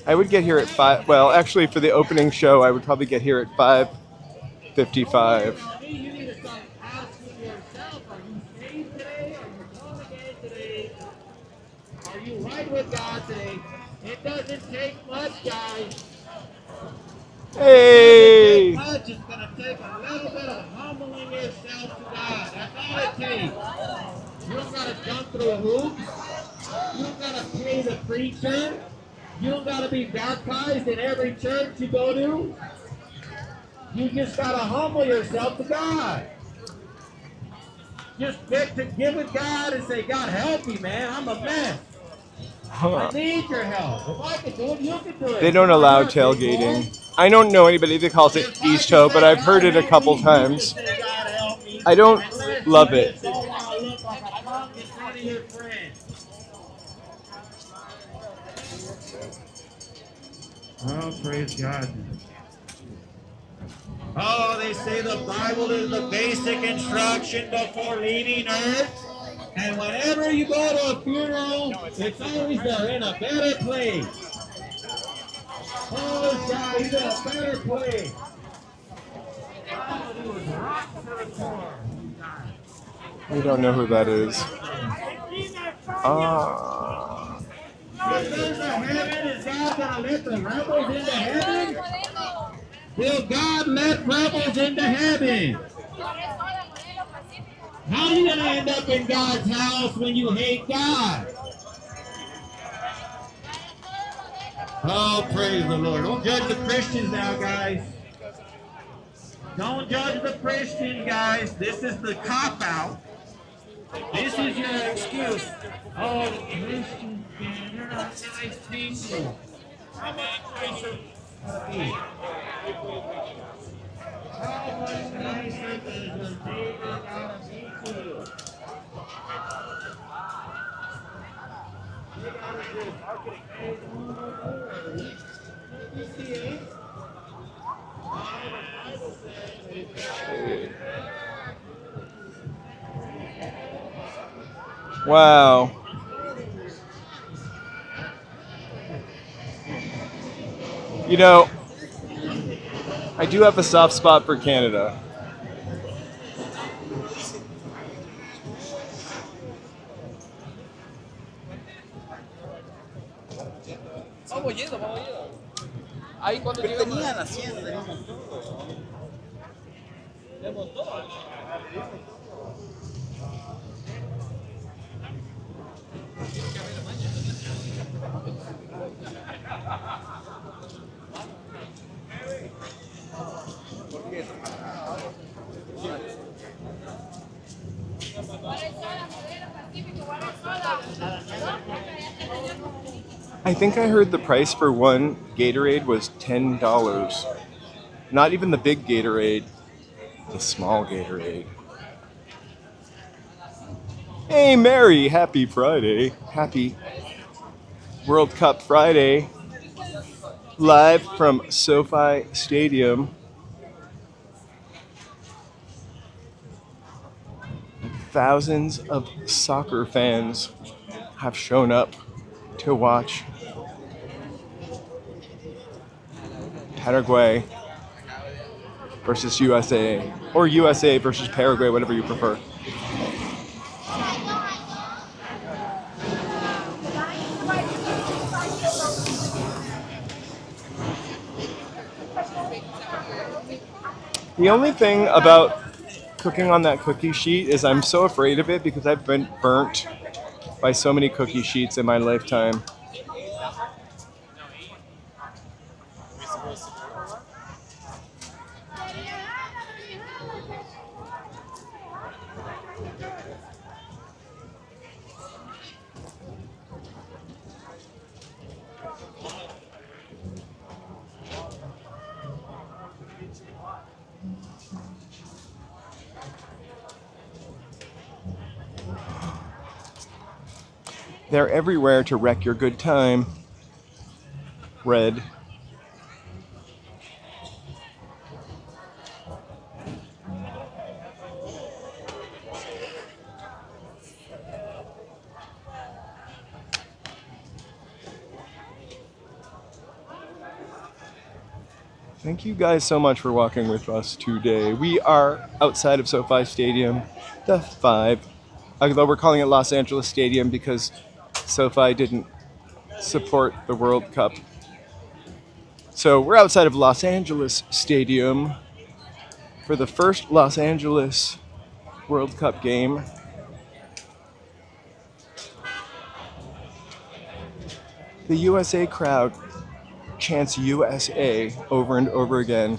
I would get here at 5. Well, actually, for the opening show, I would probably get here at 5:55. Are you right with God today? It doesn't take much, guys. Hey! Much. It's going to take a little bit of humbling yourself to God. That's all it takes. You don't got to jump through hoops. You don't got to pay the preacher. You don't got to be baptized in every church you go to. You just got to humble yourself to God. Just get to give it God and say, God, help me, man. I'm a mess. I need your help. If I can do it, you can do it. They don't allow tailgating. I don't know anybody that calls it East Ho, but I've heard it a couple times. I don't love it. Oh, praise God. Oh, they say the Bible is the basic instruction before leaving earth. And whenever you go to a funeral, it's always they're in a better place. Oh, God, he's in a better place. We don't know who that is. Ah. If there's a heaven, is God going to let the rebels into heaven? Will God let rebels into heaven? How are you going to end up in God's house when you hate God? Oh, praise the Lord. Don't judge the Christians now, guys. Don't judge the Christians, guys. This is the cop-out. This is your excuse. Oh, the Christians, man, they're not nice people. I'm not Christian. How much nicer does your neighbor gotta be to you? They gotta do marketing. Wow. You know, I do have a soft spot for Canada. Vamos yendo, vamos yendo. Ahí cuando tenían haciendo, teníamos todo. Tenemos todo. I think I heard the price for one Gatorade was $10. Not even the big Gatorade, the small Gatorade. Hey Mary, happy Friday. Happy World Cup Friday. Live from SoFi Stadium. thousands of soccer fans have shown up to watch Paraguay versus USA, or USA versus Paraguay, whatever you prefer. The only thing about cooking on that cookie sheet is I'm so afraid of it because I've been burnt by so many cookie sheets in my lifetime. They're everywhere to wreck your good time. Red. Thank you guys so much for walking with us today. We are outside of SoFi Stadium, the 5. Although we're calling it Los Angeles Stadium because SoFi didn't support the World Cup. So we're outside of Los Angeles Stadium for the first Los Angeles World Cup game. The USA crowd chants USA over and over again.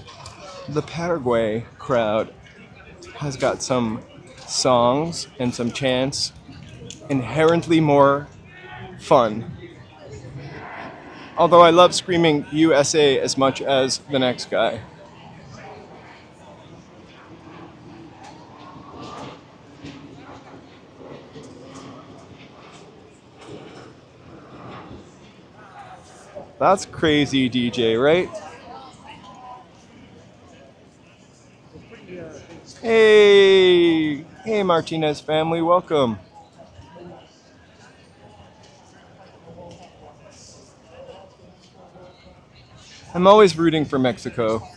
The Paraguay crowd has got some songs and some chants inherently more fun. Although I love screaming USA as much as the next guy. That's crazy, DJ, right? Hey Martinez family, welcome. I'm always rooting for Mexico.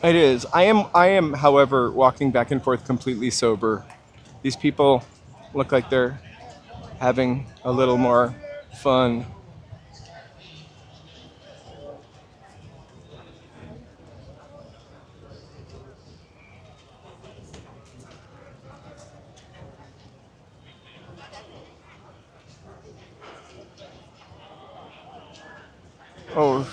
It is. I am, however, walking back and forth completely sober. These people look like they're having a little more fun. Oh.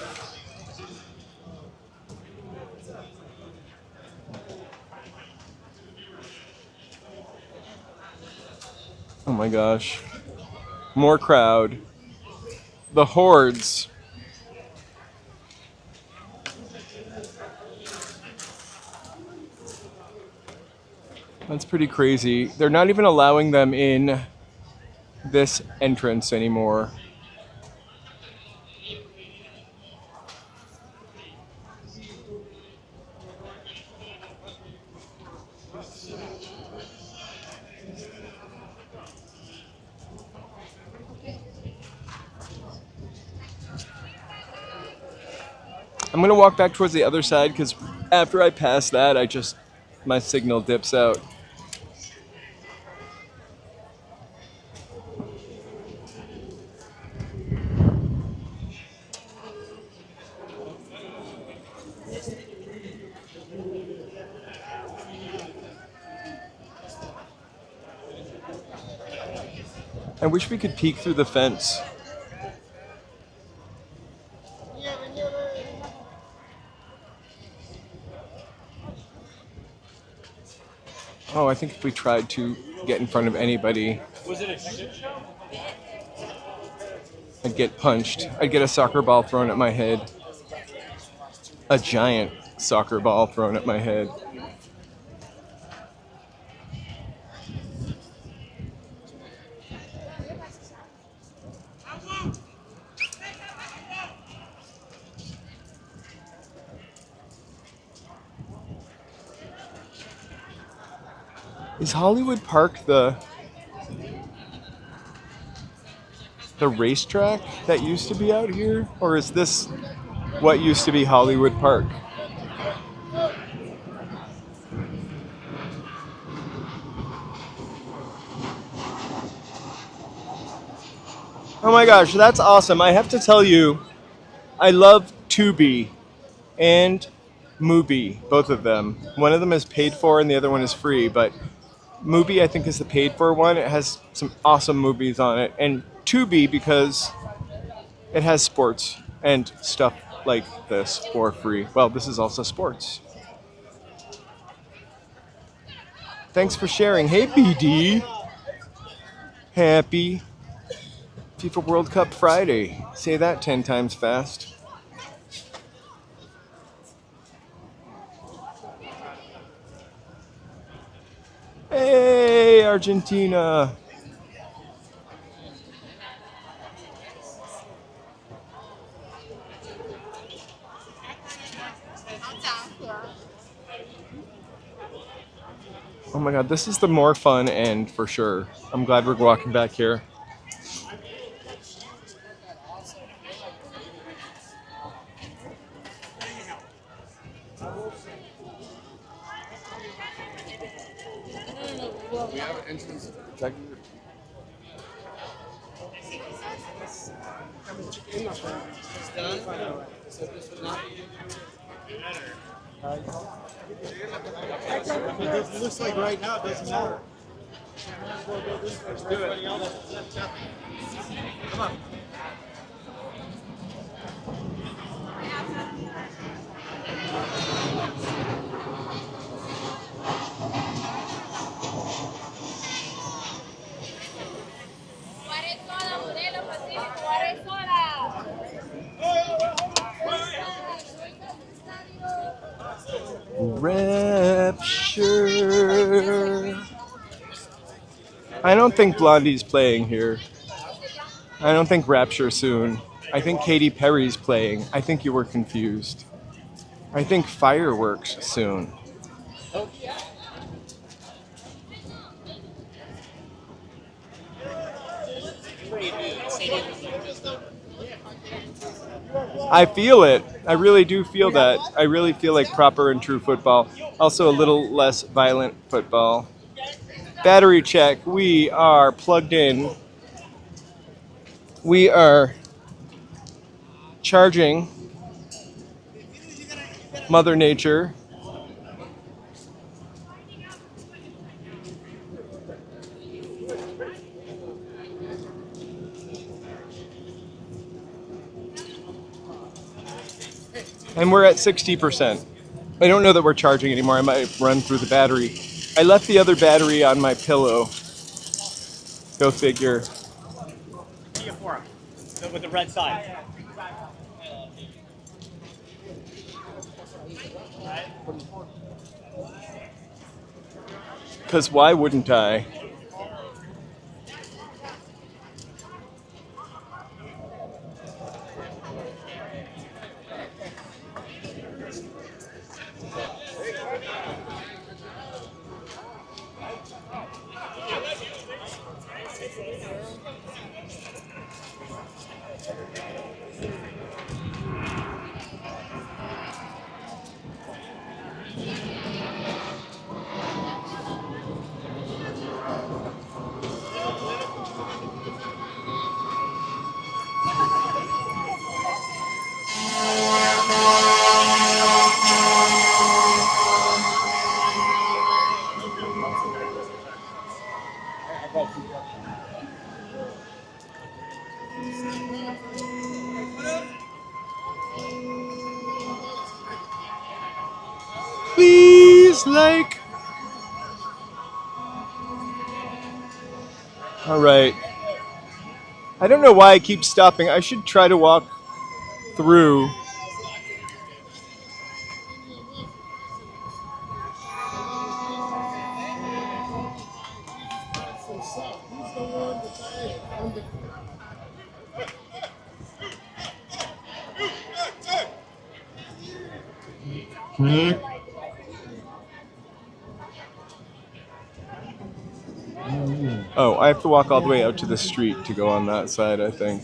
Oh my gosh. More crowd. The hordes. That's pretty crazy. They're not even allowing them in this entrance anymore. I'm gonna walk back towards the other side because after I pass that, my signal dips out. I wish we could peek through the fence. Oh, I think if we tried to get in front of anybody, I'd get punched. I'd get a soccer ball thrown at my head. A giant soccer ball thrown at my head. Is Hollywood Park the racetrack that used to be out here? Or is this what used to be Hollywood Park? Oh my gosh, that's awesome. I have to tell you, I love Tubi and Mubi, both of them. One of them is paid for and the other one is free, but Mubi I think is the paid for one. It has some awesome movies on it. And Tubi because it has sports and stuff like this for free. Well, this is also sports. Thanks for sharing. Hey BD. Happy FIFA World Cup Friday. Say that 10 times fast. Hey, Argentina. Oh my god, this is the more fun end for sure. I'm glad we're walking back here. We have an entrance protected. It looks like right now it doesn't matter. Let's do it. Come on. Rapture. I don't think Blondie's playing here. I don't think Rapture soon. I think Katy Perry's playing. I think you were confused. I think Fireworks soon. I feel it. I really do feel that. I really feel like proper and true football. Also a little less violent football. Battery check. We are plugged in. We are charging Mother Nature. And we're at 60%. I don't know that we're charging anymore. I might run through the battery. I left the other battery on my pillow. Go figure. Forum with the red side. Because why wouldn't I? Please like. All right. I don't know why I keep stopping. I should try to walk through. Oh, I have to walk all the way out to the street to go on that side, I think.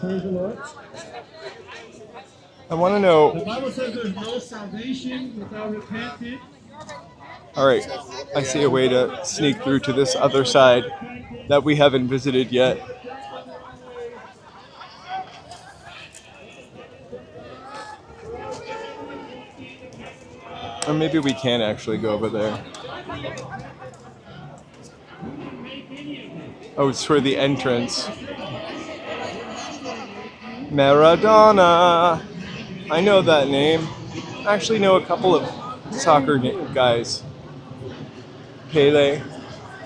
Praise the Lord. I want to know. The Bible says there's no salvation without repentance. All right, I see a way to sneak through to this other side that we haven't visited yet. Or maybe we can actually go over there. Oh, it's for the entrance. Maradona. I know that name. I actually know a couple of soccer guys. Pele.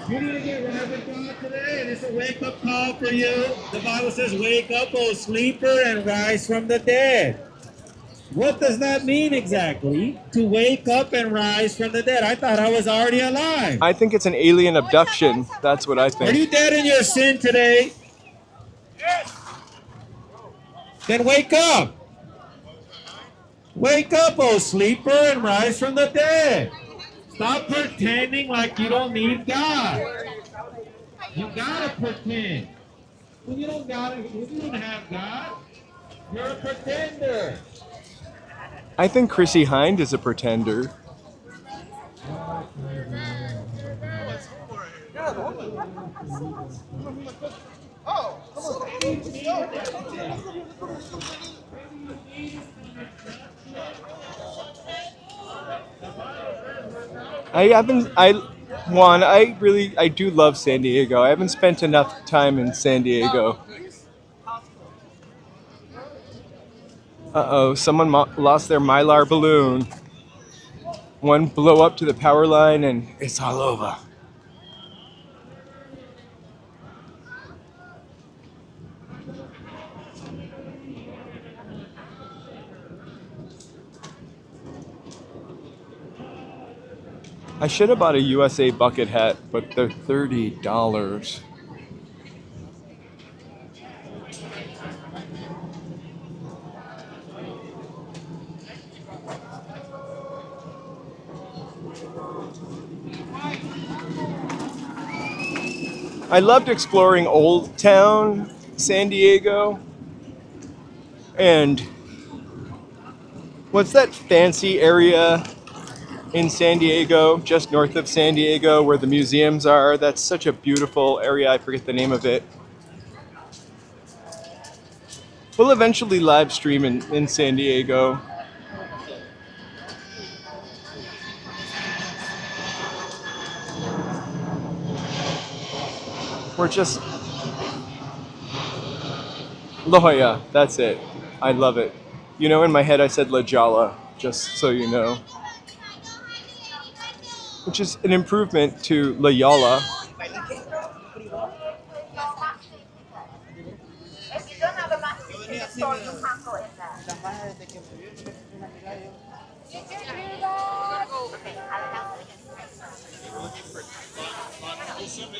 You need to get right with God today, and it's a wake-up call for you. The Bible says, wake up, O sleeper, and rise from the dead. What does that mean exactly? To wake up and rise from the dead. I thought I was already alive. I think it's an alien abduction. That's what I Are you think. dead in your sin today? Then wake up. Wake up, O sleeper, and rise from the dead. Stop pretending like you don't need God. You gotta pretend. When you don't have God, you're a pretender. I think Chrissy Hind is a pretender. I do love San Diego. I haven't spent enough time in San Diego. Uh-oh, someone lost their Mylar balloon. One blow up to the power line and it's all over. I should have bought a USA bucket hat, but they're $30. I loved exploring Old Town San Diego. And what's that fancy area in San Diego, just north of San Diego, where the museums are? That's such a beautiful area. I forget the name of it. We'll eventually live stream in San Diego. We're just La Jolla, that's it. I love it. You know, in my head I said La Jolla, just so you know. Which is an improvement to La Yola. If you don't have a matching ticket store, you can't go in there.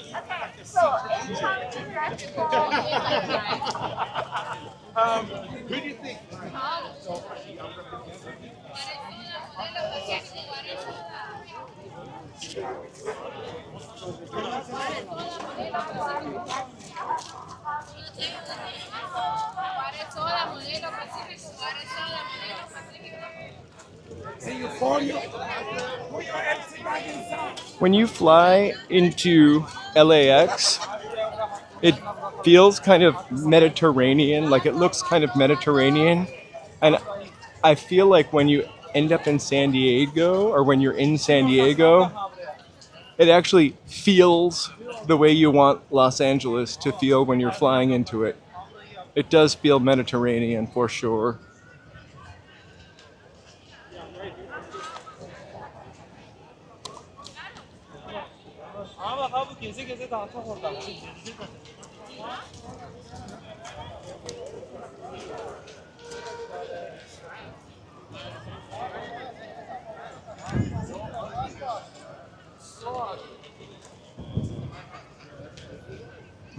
Okay, so anytime you guys Who do you think? When you fly into LAX, it feels kind of Mediterranean, like it looks kind of Mediterranean. And I feel like when you end up in San Diego, or when you're in San Diego, it actually feels the way you want Los Angeles to feel when you're flying into it. It does feel Mediterranean for sure.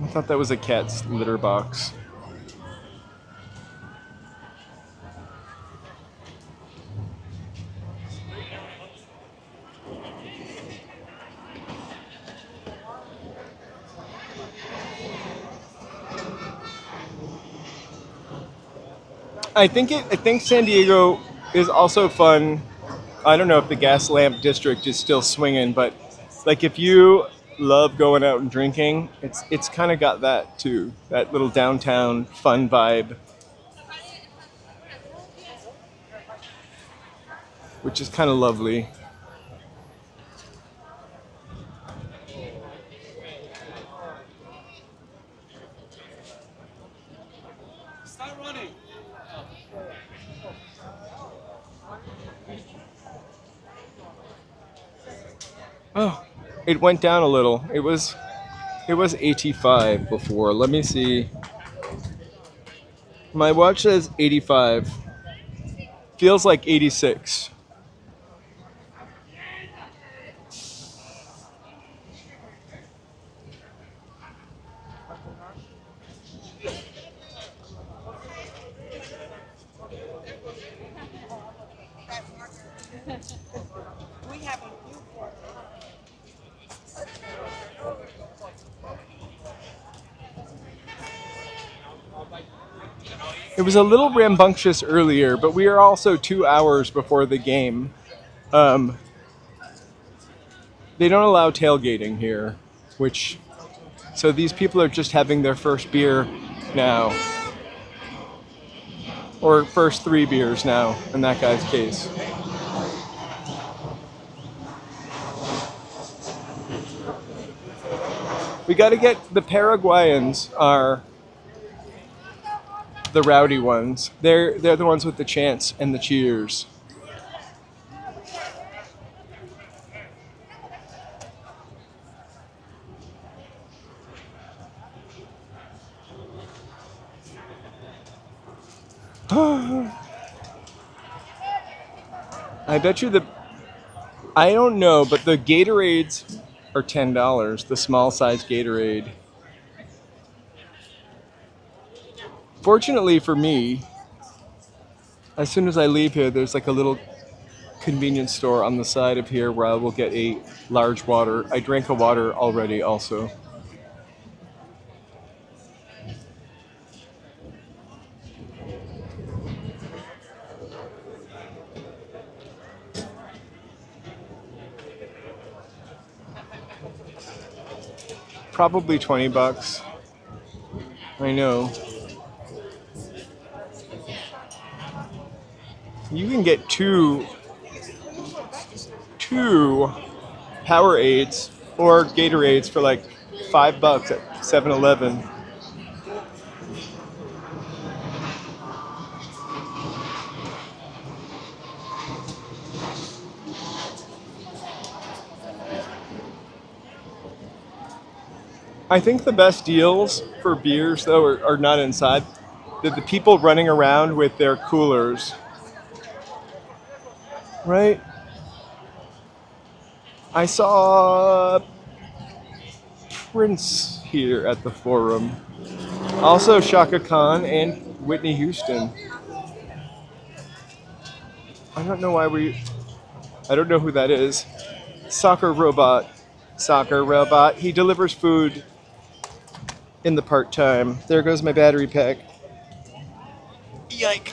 I thought that was a cat's litter box. I think San Diego is also fun. I don't know if the gas lamp district is still swinging, but like if you love going out and drinking, it's kind of got that too. That little downtown fun vibe, which is kind of lovely. Start running. Oh, it went down a little. It was 85 before. Let me see. My watch says 85. Feels like 86. It was a little rambunctious earlier, but we are also 2 hours before the game. They don't allow tailgating here, so these people are just having their first beer now. Or first 3 beers now, in that guy's case. We gotta get, the Paraguayans are the rowdy ones. They're the ones with the chants and the cheers. I bet you I don't know, but the Gatorades are $10, the small size Gatorade. Fortunately for me, as soon as I leave here, there's like a little convenience store on the side of here where I will get a large water. I drank a water already also. Probably $20. I know. You can get two Powerades or Gatorades for like $5 at 7-Eleven. I think the best deals for beers, though, are not inside. They're the people running around with their coolers. Right? I saw Prince here at the Forum. Also Shaka Khan and Whitney Houston. I don't know I don't know who that is. Soccer robot. He delivers food in the part-time. There goes my battery pack. Yike.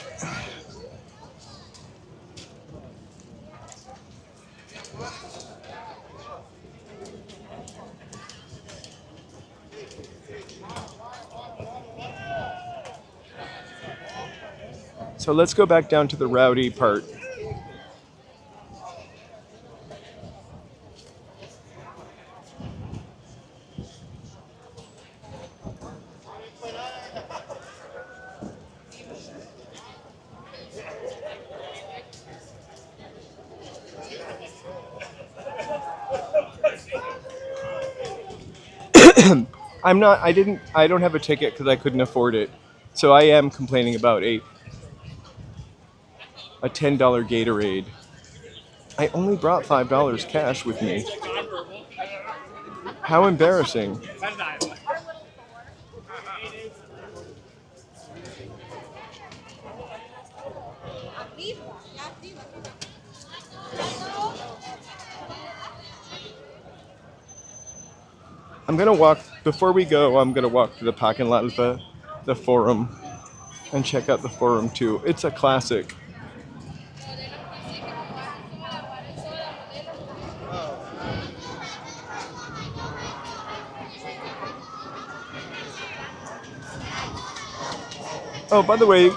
So let's go back down to the rowdy part. I don't have a ticket because I couldn't afford it. So I am complaining about a $10 Gatorade. I only brought $5 cash with me. How embarrassing. I'm gonna walk, before we go, I'm gonna walk to the parking lot of the Forum and check out the Forum too. It's a classic. Oh, by the way,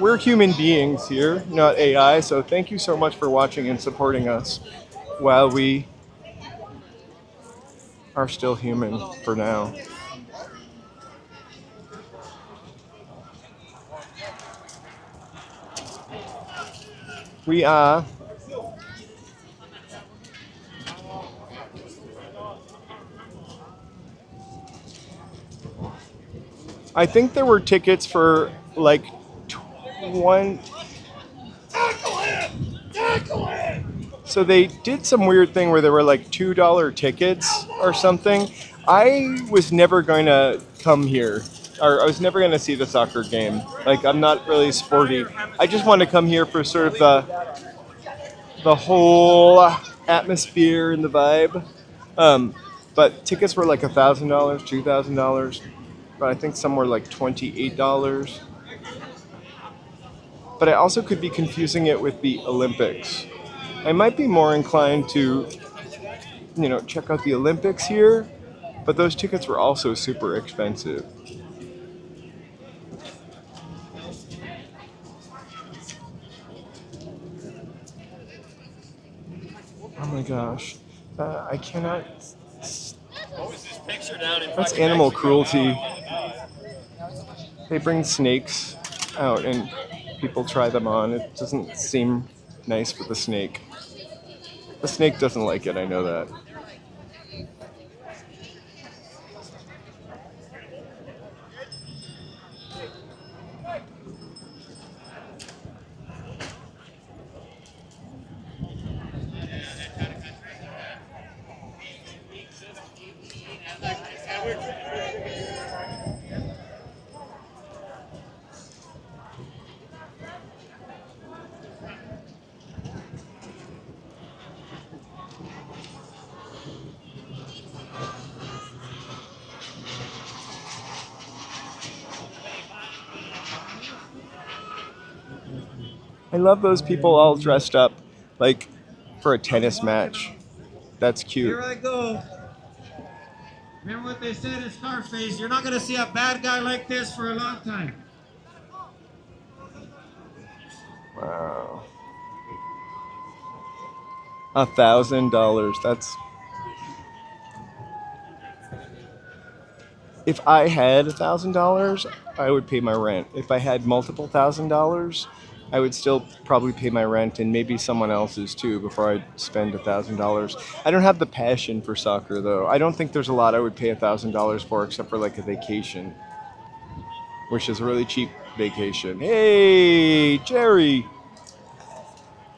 we're human beings here, not AI, so thank you so much for watching and supporting us while we are still human for now. We are. I think there were tickets for like one. So they did some weird thing where there were like $2 tickets or something. I was never going to come here, or I was never going to see the soccer game. Like, I'm not really sporty. I just want to come here for sort of the whole atmosphere and the vibe. But tickets were like $1,000, $2,000, but I think some were like $28. But I also could be confusing it with the Olympics. I might be more inclined to, check out the Olympics here, but those tickets were also super expensive. Oh my gosh. I cannot. That's animal cruelty. They bring snakes out and people try them on. It doesn't seem nice for the snake. The snake doesn't like it, I know that. I love those people all dressed up like for a tennis match. That's cute. Here I go. Remember what they said in Scarface, you're not going to see a bad guy like this for a long time. Wow. $1,000. That's. If I had $1,000, I would pay my rent. If I had multiple $1,000, I would still probably pay my rent and maybe someone else's too before I'd spend $1,000. I don't have the passion for soccer though. I don't think there's a lot I would pay $1,000 for except for like a vacation, which is a really cheap vacation. Hey, Jerry.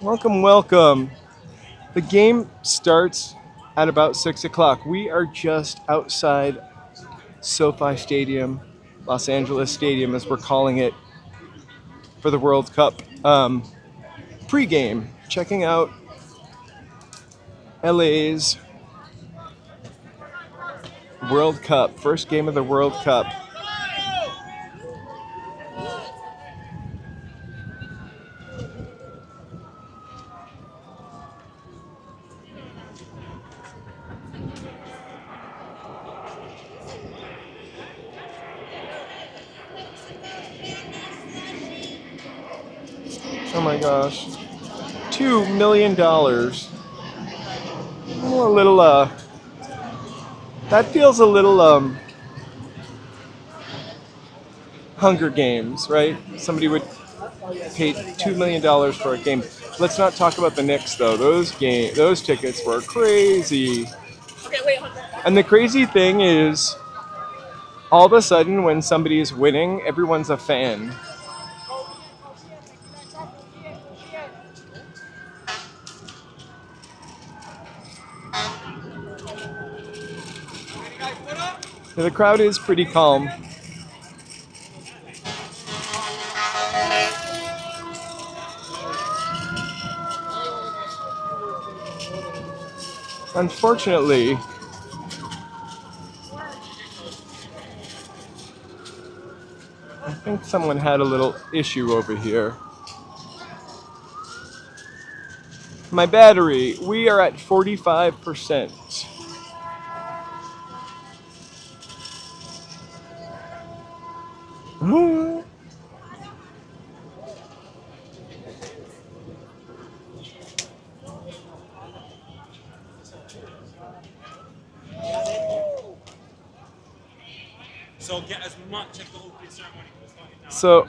Welcome, welcome. The game starts at about 6 o'clock. We are just outside SoFi Stadium, Los Angeles Stadium as we're calling it, for the World Cup. Pre-game, checking out LA's World Cup, first game of the World Cup. Oh my gosh. $2 million. Oh, a little, that feels a little, Hunger Games, right? Somebody would pay $2 million for a game. Let's not talk about the Knicks, though. Those tickets were crazy. Okay, wait, Hunter. And the crazy thing is, All of a sudden, when somebody is winning, everyone's a fan. The crowd is pretty calm. Unfortunately, I think someone had a little issue over here. My battery, we are at 45%. So get as much of the opening ceremony as possible. So,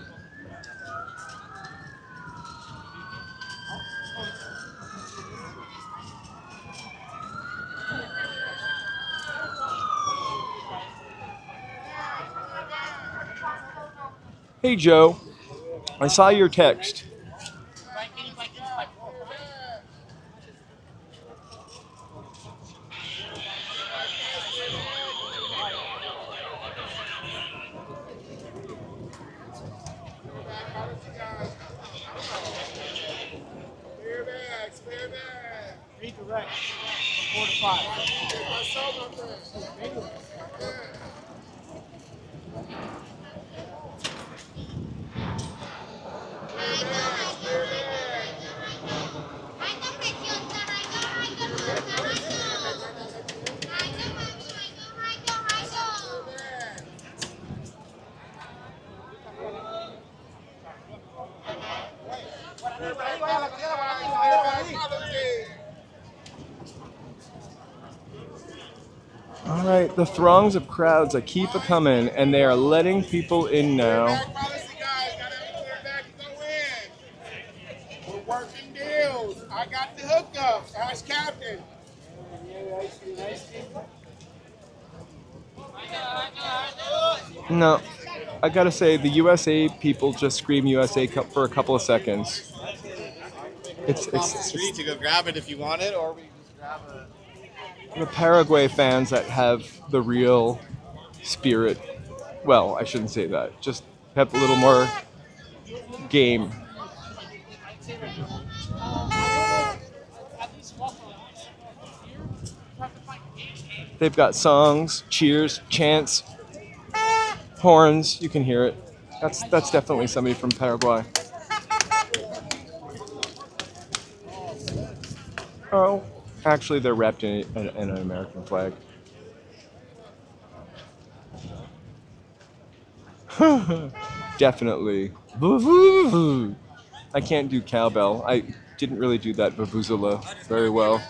hey Joe, I saw your text. Redirect. 4 to 5. All right, the throngs of crowds that keep a-coming, and they are letting people in now. We're working deals. I got the hookup. Ask Captain. No, I gotta say, the USA people just scream USA Cup for a couple of seconds. Off the street to go grab it if you want it, or we just grab a... The Paraguay fans that have the real spirit. Well, I shouldn't say that. Just have a little more game. They've got songs, cheers, chants, horns. You can hear it. That's definitely somebody from Paraguay. Oh, actually, they're wrapped in an American flag. Definitely. I can't do cowbell. I didn't really do that vuvuzela very well.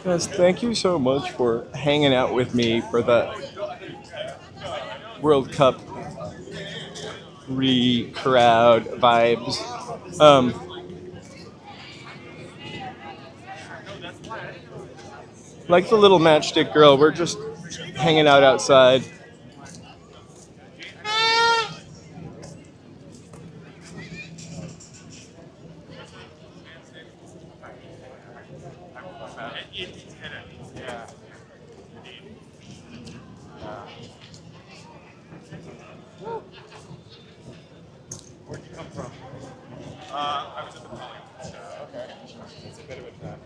Guys, thank you so much for hanging out with me for the World Cup crowd vibes. Like the little matchstick girl, we're just hanging out outside. Where'd you come from? I was at the Poly. Okay. It's a bit of a trek.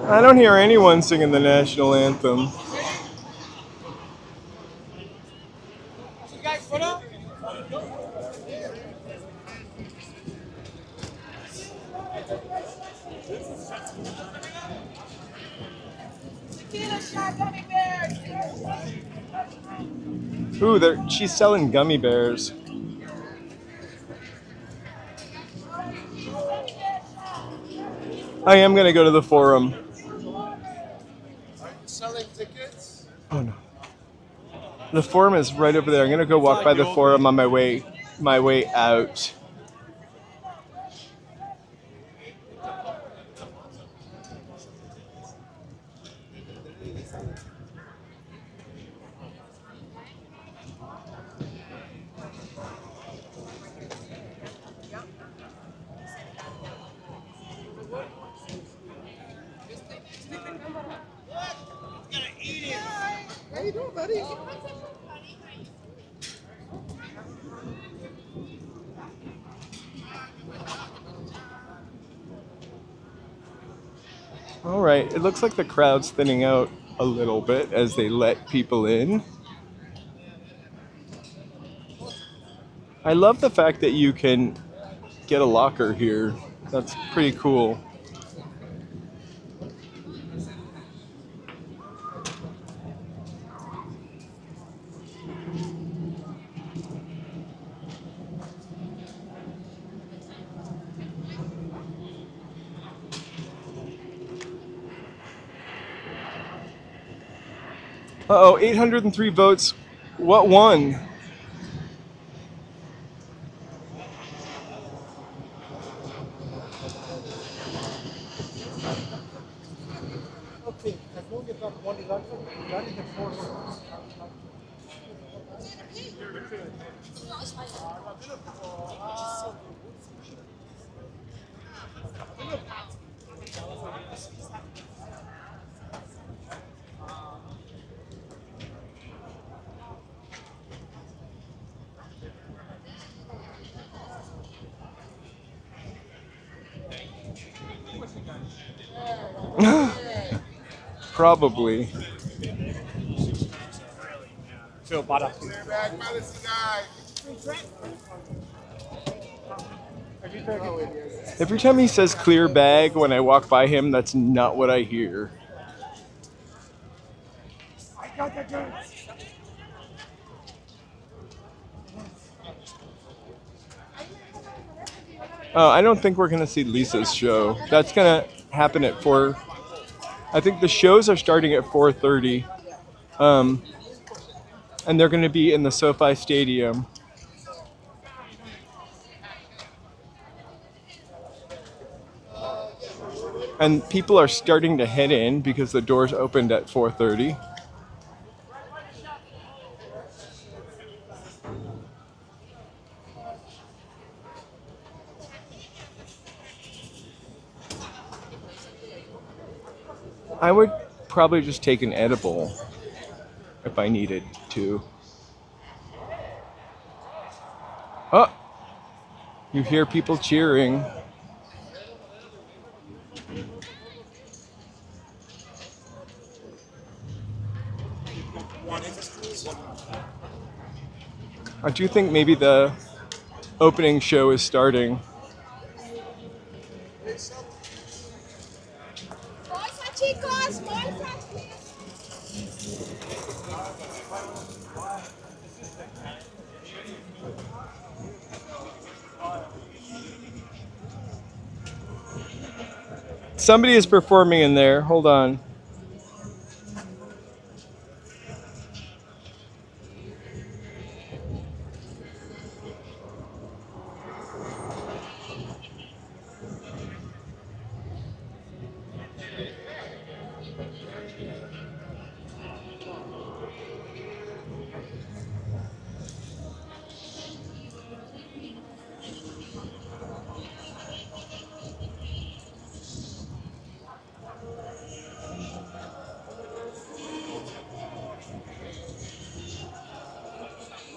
I don't hear anyone singing the national anthem. Ooh, she's selling gummy bears. I am gonna go to the Forum. Selling tickets? Oh no. The Forum is right over there. I'm gonna go walk by the Forum on my way out. How you doing, buddy? All right, it looks like the crowd's thinning out a little bit as they let people in. I love the fact that you can get a locker here. That's pretty cool. Uh-oh, 803 votes. What won? Okay, as long as that one deduction, that is the fourth. Probably. Feel better. Back, Madison guy. Every time he says clear bag when I walk by him, that's not what I hear. I got the gun. Oh, I don't think we're gonna see Lisa's show. That's gonna happen at 4. I think the shows are starting at 4:30, and they're gonna be in the SoFi Stadium. And people are starting to head in because the doors opened at 4:30. I would probably just take an edible if I needed to. Oh, you hear people cheering. I do think maybe the opening show is starting. Somebody is performing in there. Hold on.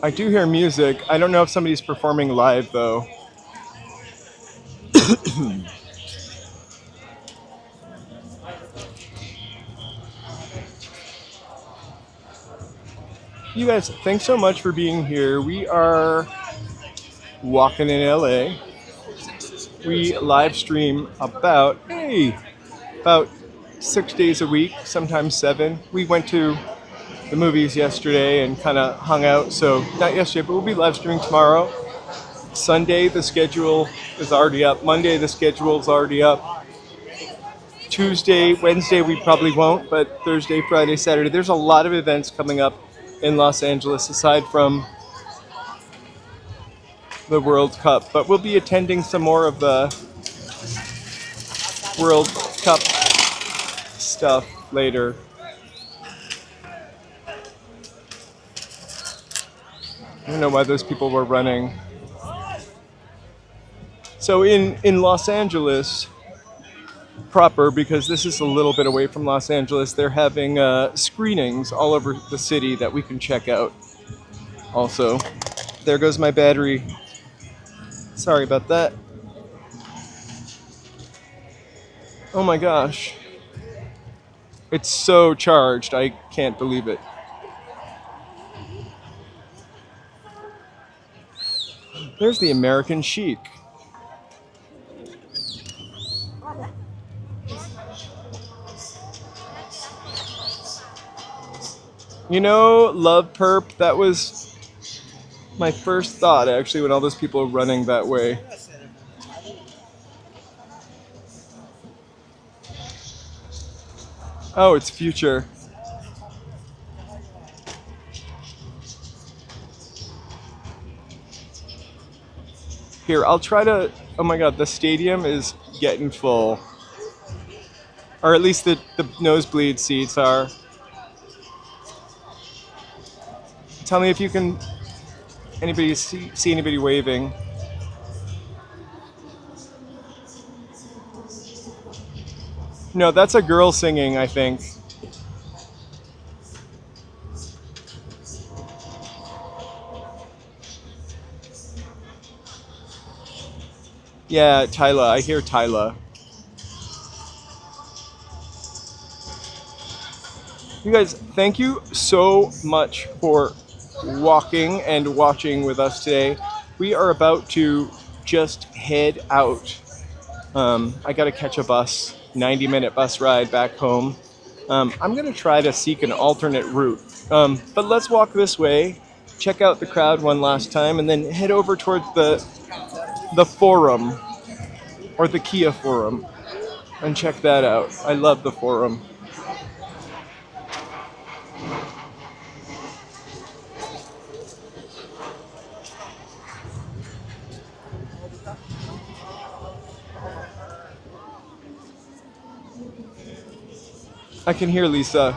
I do hear music. I don't know if somebody's performing live though. You guys, thanks so much for being here. We are walking in LA. We live stream about 6 days a week, sometimes 7. We went to the movies yesterday and kind of hung out. So not yesterday, but we'll be live streaming tomorrow. Sunday, the schedule is already up. Monday, the schedule is already up. Tuesday, Wednesday, we probably won't, but Thursday, Friday, Saturday. There's a lot of events coming up in Los Angeles aside from the World Cup. But we'll be attending some more of the World Cup stuff later. I don't know why those people were running. So in Los Angeles proper, because this is a little bit away from Los Angeles, they're having screenings all over the city that we can check out. Also, there goes my battery. Sorry about that. Oh my gosh. It's so charged, I can't believe it. There's the American Chic. You know, Love Perp, that was my first thought actually when all those people are running that way. Oh, it's Future. Here, I'll try to... Oh my god, the stadium is getting full. Or at least the nosebleed seats are. Tell me if you can... Anybody see anybody waving? No, that's a girl singing, I think. Yeah, Tyla. I hear Tyla. You guys, thank you so much for walking and watching with us today. We are about to just head out. I gotta catch a bus, 90-minute bus ride back home. I'm gonna try to seek an alternate route. But let's walk this way, check out the crowd one last time, and then head over towards the Forum, or the Kia Forum, and check that out. I love the Forum. I can hear Lisa.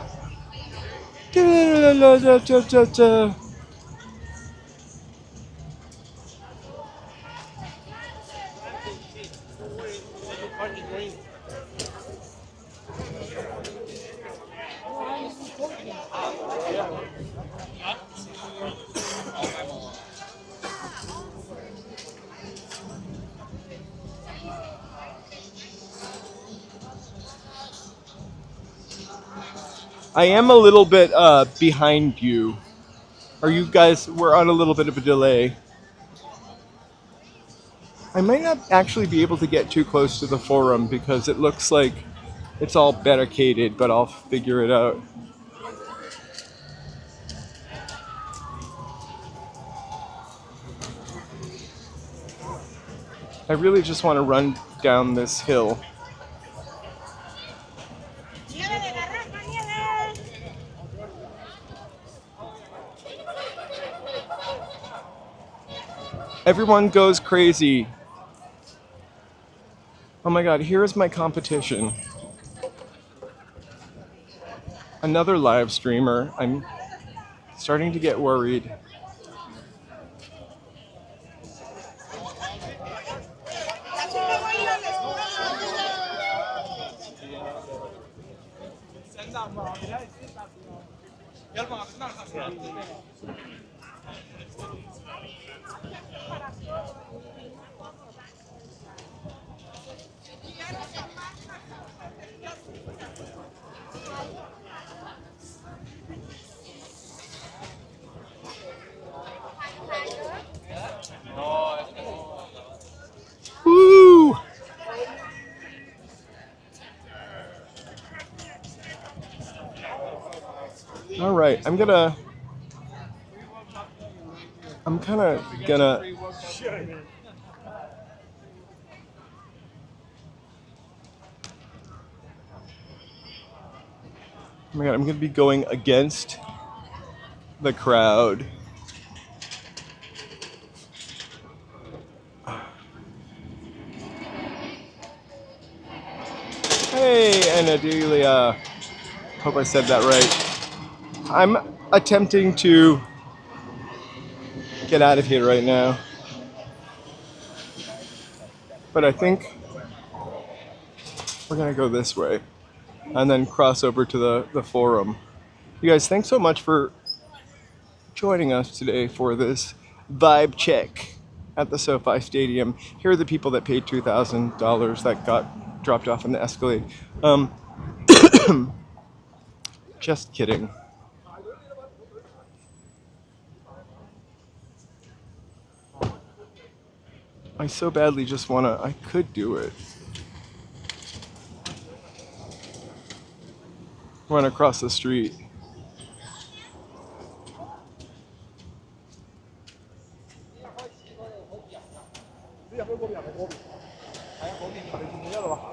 I am a little bit behind you. Are you guys? We're on a little bit of a delay. I might not actually be able to get too close to the forum because it looks like it's all barricaded, but I'll figure it out. I really just want to run down this hill. Everyone goes crazy. Oh my god, here's my competition. Another live streamer. I'm starting to get worried. Woo! All right, I'm kind of gonna. Oh my god, I'm gonna be going against the crowd. Hey, Anadelia. Hope I said that right. I'm attempting to get out of here right now. But I think we're gonna go this way and then cross over to the forum. You guys, thanks so much for joining us today for this vibe check at the SoFi Stadium. Here are the people that paid $2,000 that got dropped off in the Escalade. Just kidding. I so badly just I could do it. Run across the street.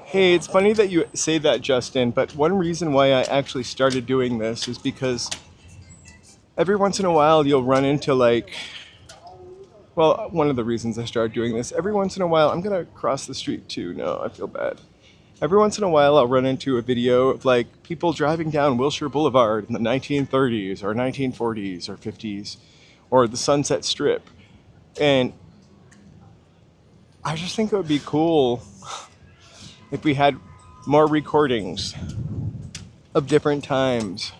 Hey, it's funny that you say that, Justin, but one reason why I actually started doing this is because every once in a while you'll run into one of the reasons I started doing this, every once in a while, I'm gonna cross the street too, no, I feel bad. Every once in a while I'll run into a video of people driving down Wilshire Boulevard in the 1930s or 1940s or 50s or the Sunset Strip. And I just think it would be cool if we had more recordings of different times.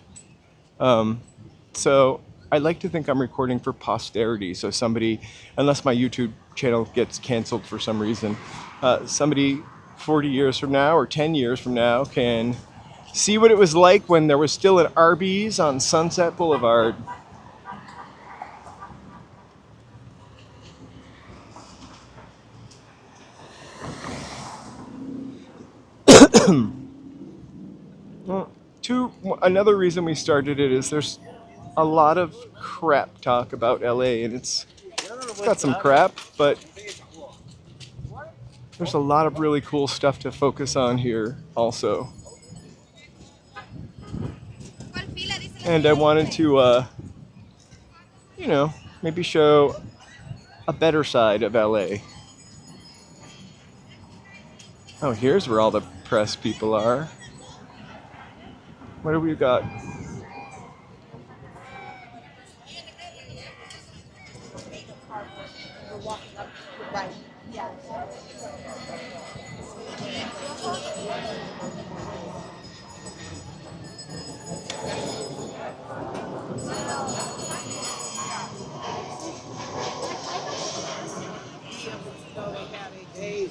So I like to think I'm recording for posterity. So somebody, unless my YouTube channel gets canceled for some reason, somebody 40 years from now or 10 years from now can see what it was like when there was still an Arby's on Sunset Boulevard. Another reason we started it is there's a lot of crap talk about LA, and it's got some crap, but there's a lot of really cool stuff to focus on here also. And I wanted to, maybe show a better side of LA. Oh, here's where all the press people are. What do we got?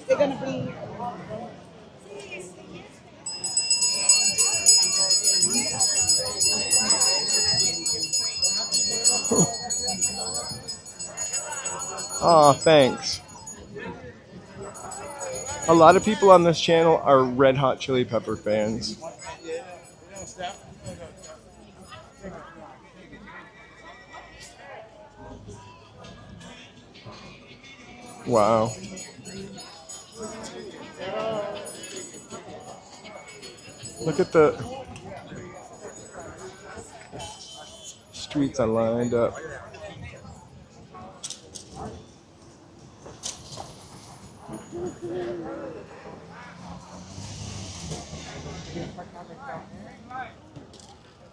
They're gonna be. Aw, thanks. A lot of people on this channel are Red Hot Chili Pepper fans. Wow. Look at the streets I lined up.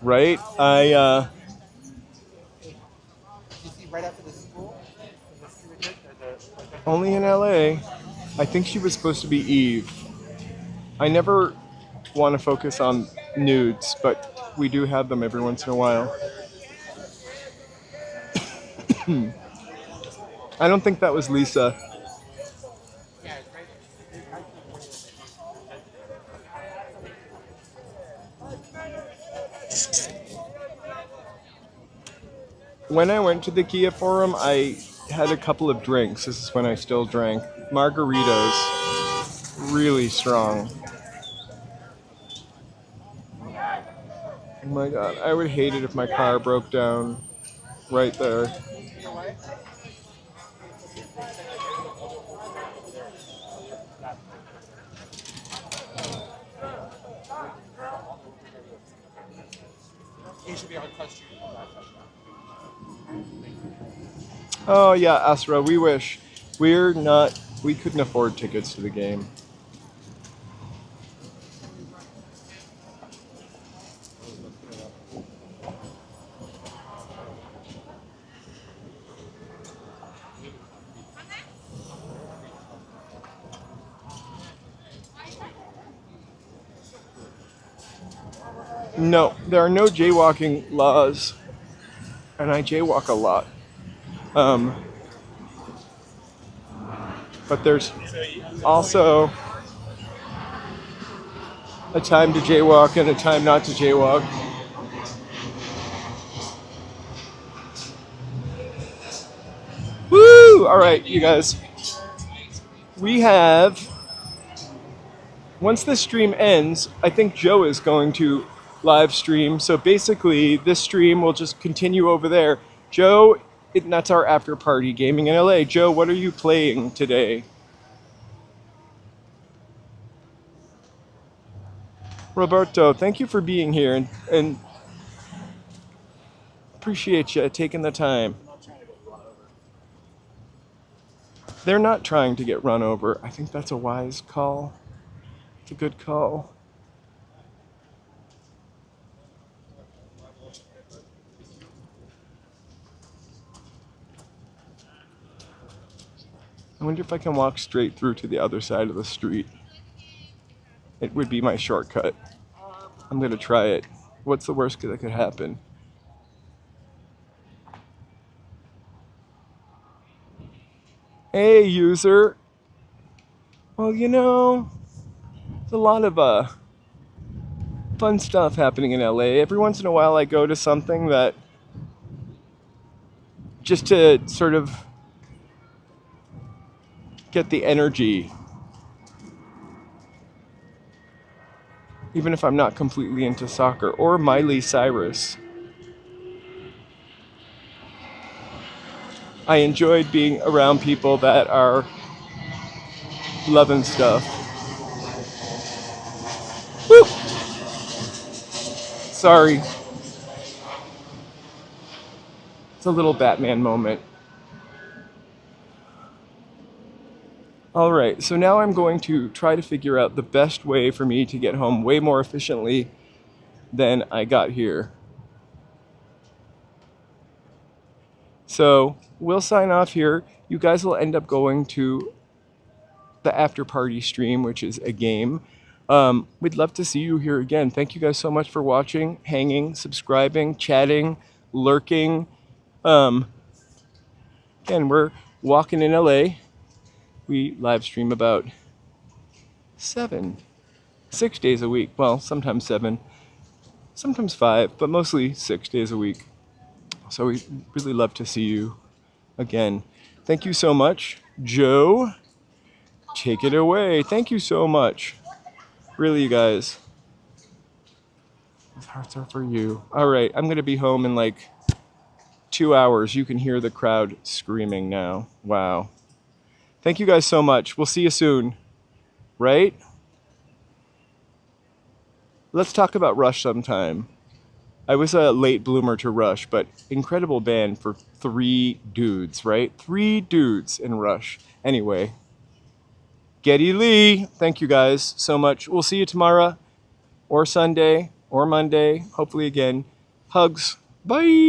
Right? Only in LA. I think she was supposed to be Eve. I never want to focus on nudes, but we do have them every once in a while. I don't think that was Lisa. When I went to the Kia Forum, I had a couple of drinks. This is when I still drank. Margaritas. Really strong. Oh my god, I would hate it if my car broke down right there. Oh yeah, Asra, we wish. We couldn't afford tickets to the game. No, there are no jaywalking laws, and I jaywalk a lot. But there's also a time to jaywalk and a time not to jaywalk. Woo! All right, you guys. We have, once this stream ends, I think Joe is going to live stream. So basically, this stream will just continue over there. Joe, that's our after party gaming in LA. Joe, what are you playing today? Roberto, thank you for being here and appreciate you taking the time. They're not trying to get run over. I think that's a wise call. It's a good call. I wonder if I can walk straight through to the other side of the street. It would be my shortcut. I'm gonna try it. What's the worst that could happen? Hey, user. Well, you know, there's a lot of fun stuff happening in LA. Every once in a while I go to something that just to sort of get the energy. Even if I'm not completely into soccer. Or Miley Cyrus. I enjoyed being around people that are loving stuff. Woo! Sorry. It's a little Batman moment. Alright, so now I'm going to try to figure out the best way for me to get home way more efficiently than I got here. So, we'll sign off here. You guys will end up going to the after party stream, which is a game. We'd love to see you here again. Thank you guys so much for watching, hanging, subscribing, chatting, lurking. Again, we're walking in LA. We live stream about 6 days a week. Well, sometimes 7, sometimes 5, but mostly 6 days a week. So we really love to see you again. Thank you so much. Joe, take it away. Thank you so much. Really, you guys. These hearts are for you. All right, I'm going to be home in like 2 hours. You can hear the crowd screaming now. Wow. Thank you guys so much. We'll see you soon. Right? Let's talk about Rush sometime. I was a late bloomer to Rush, but incredible band for 3 dudes, right? 3 dudes in Rush. Anyway, Geddy Lee, thank you guys so much. We'll see you tomorrow or Sunday or Monday, hopefully again. Hugs. Bye.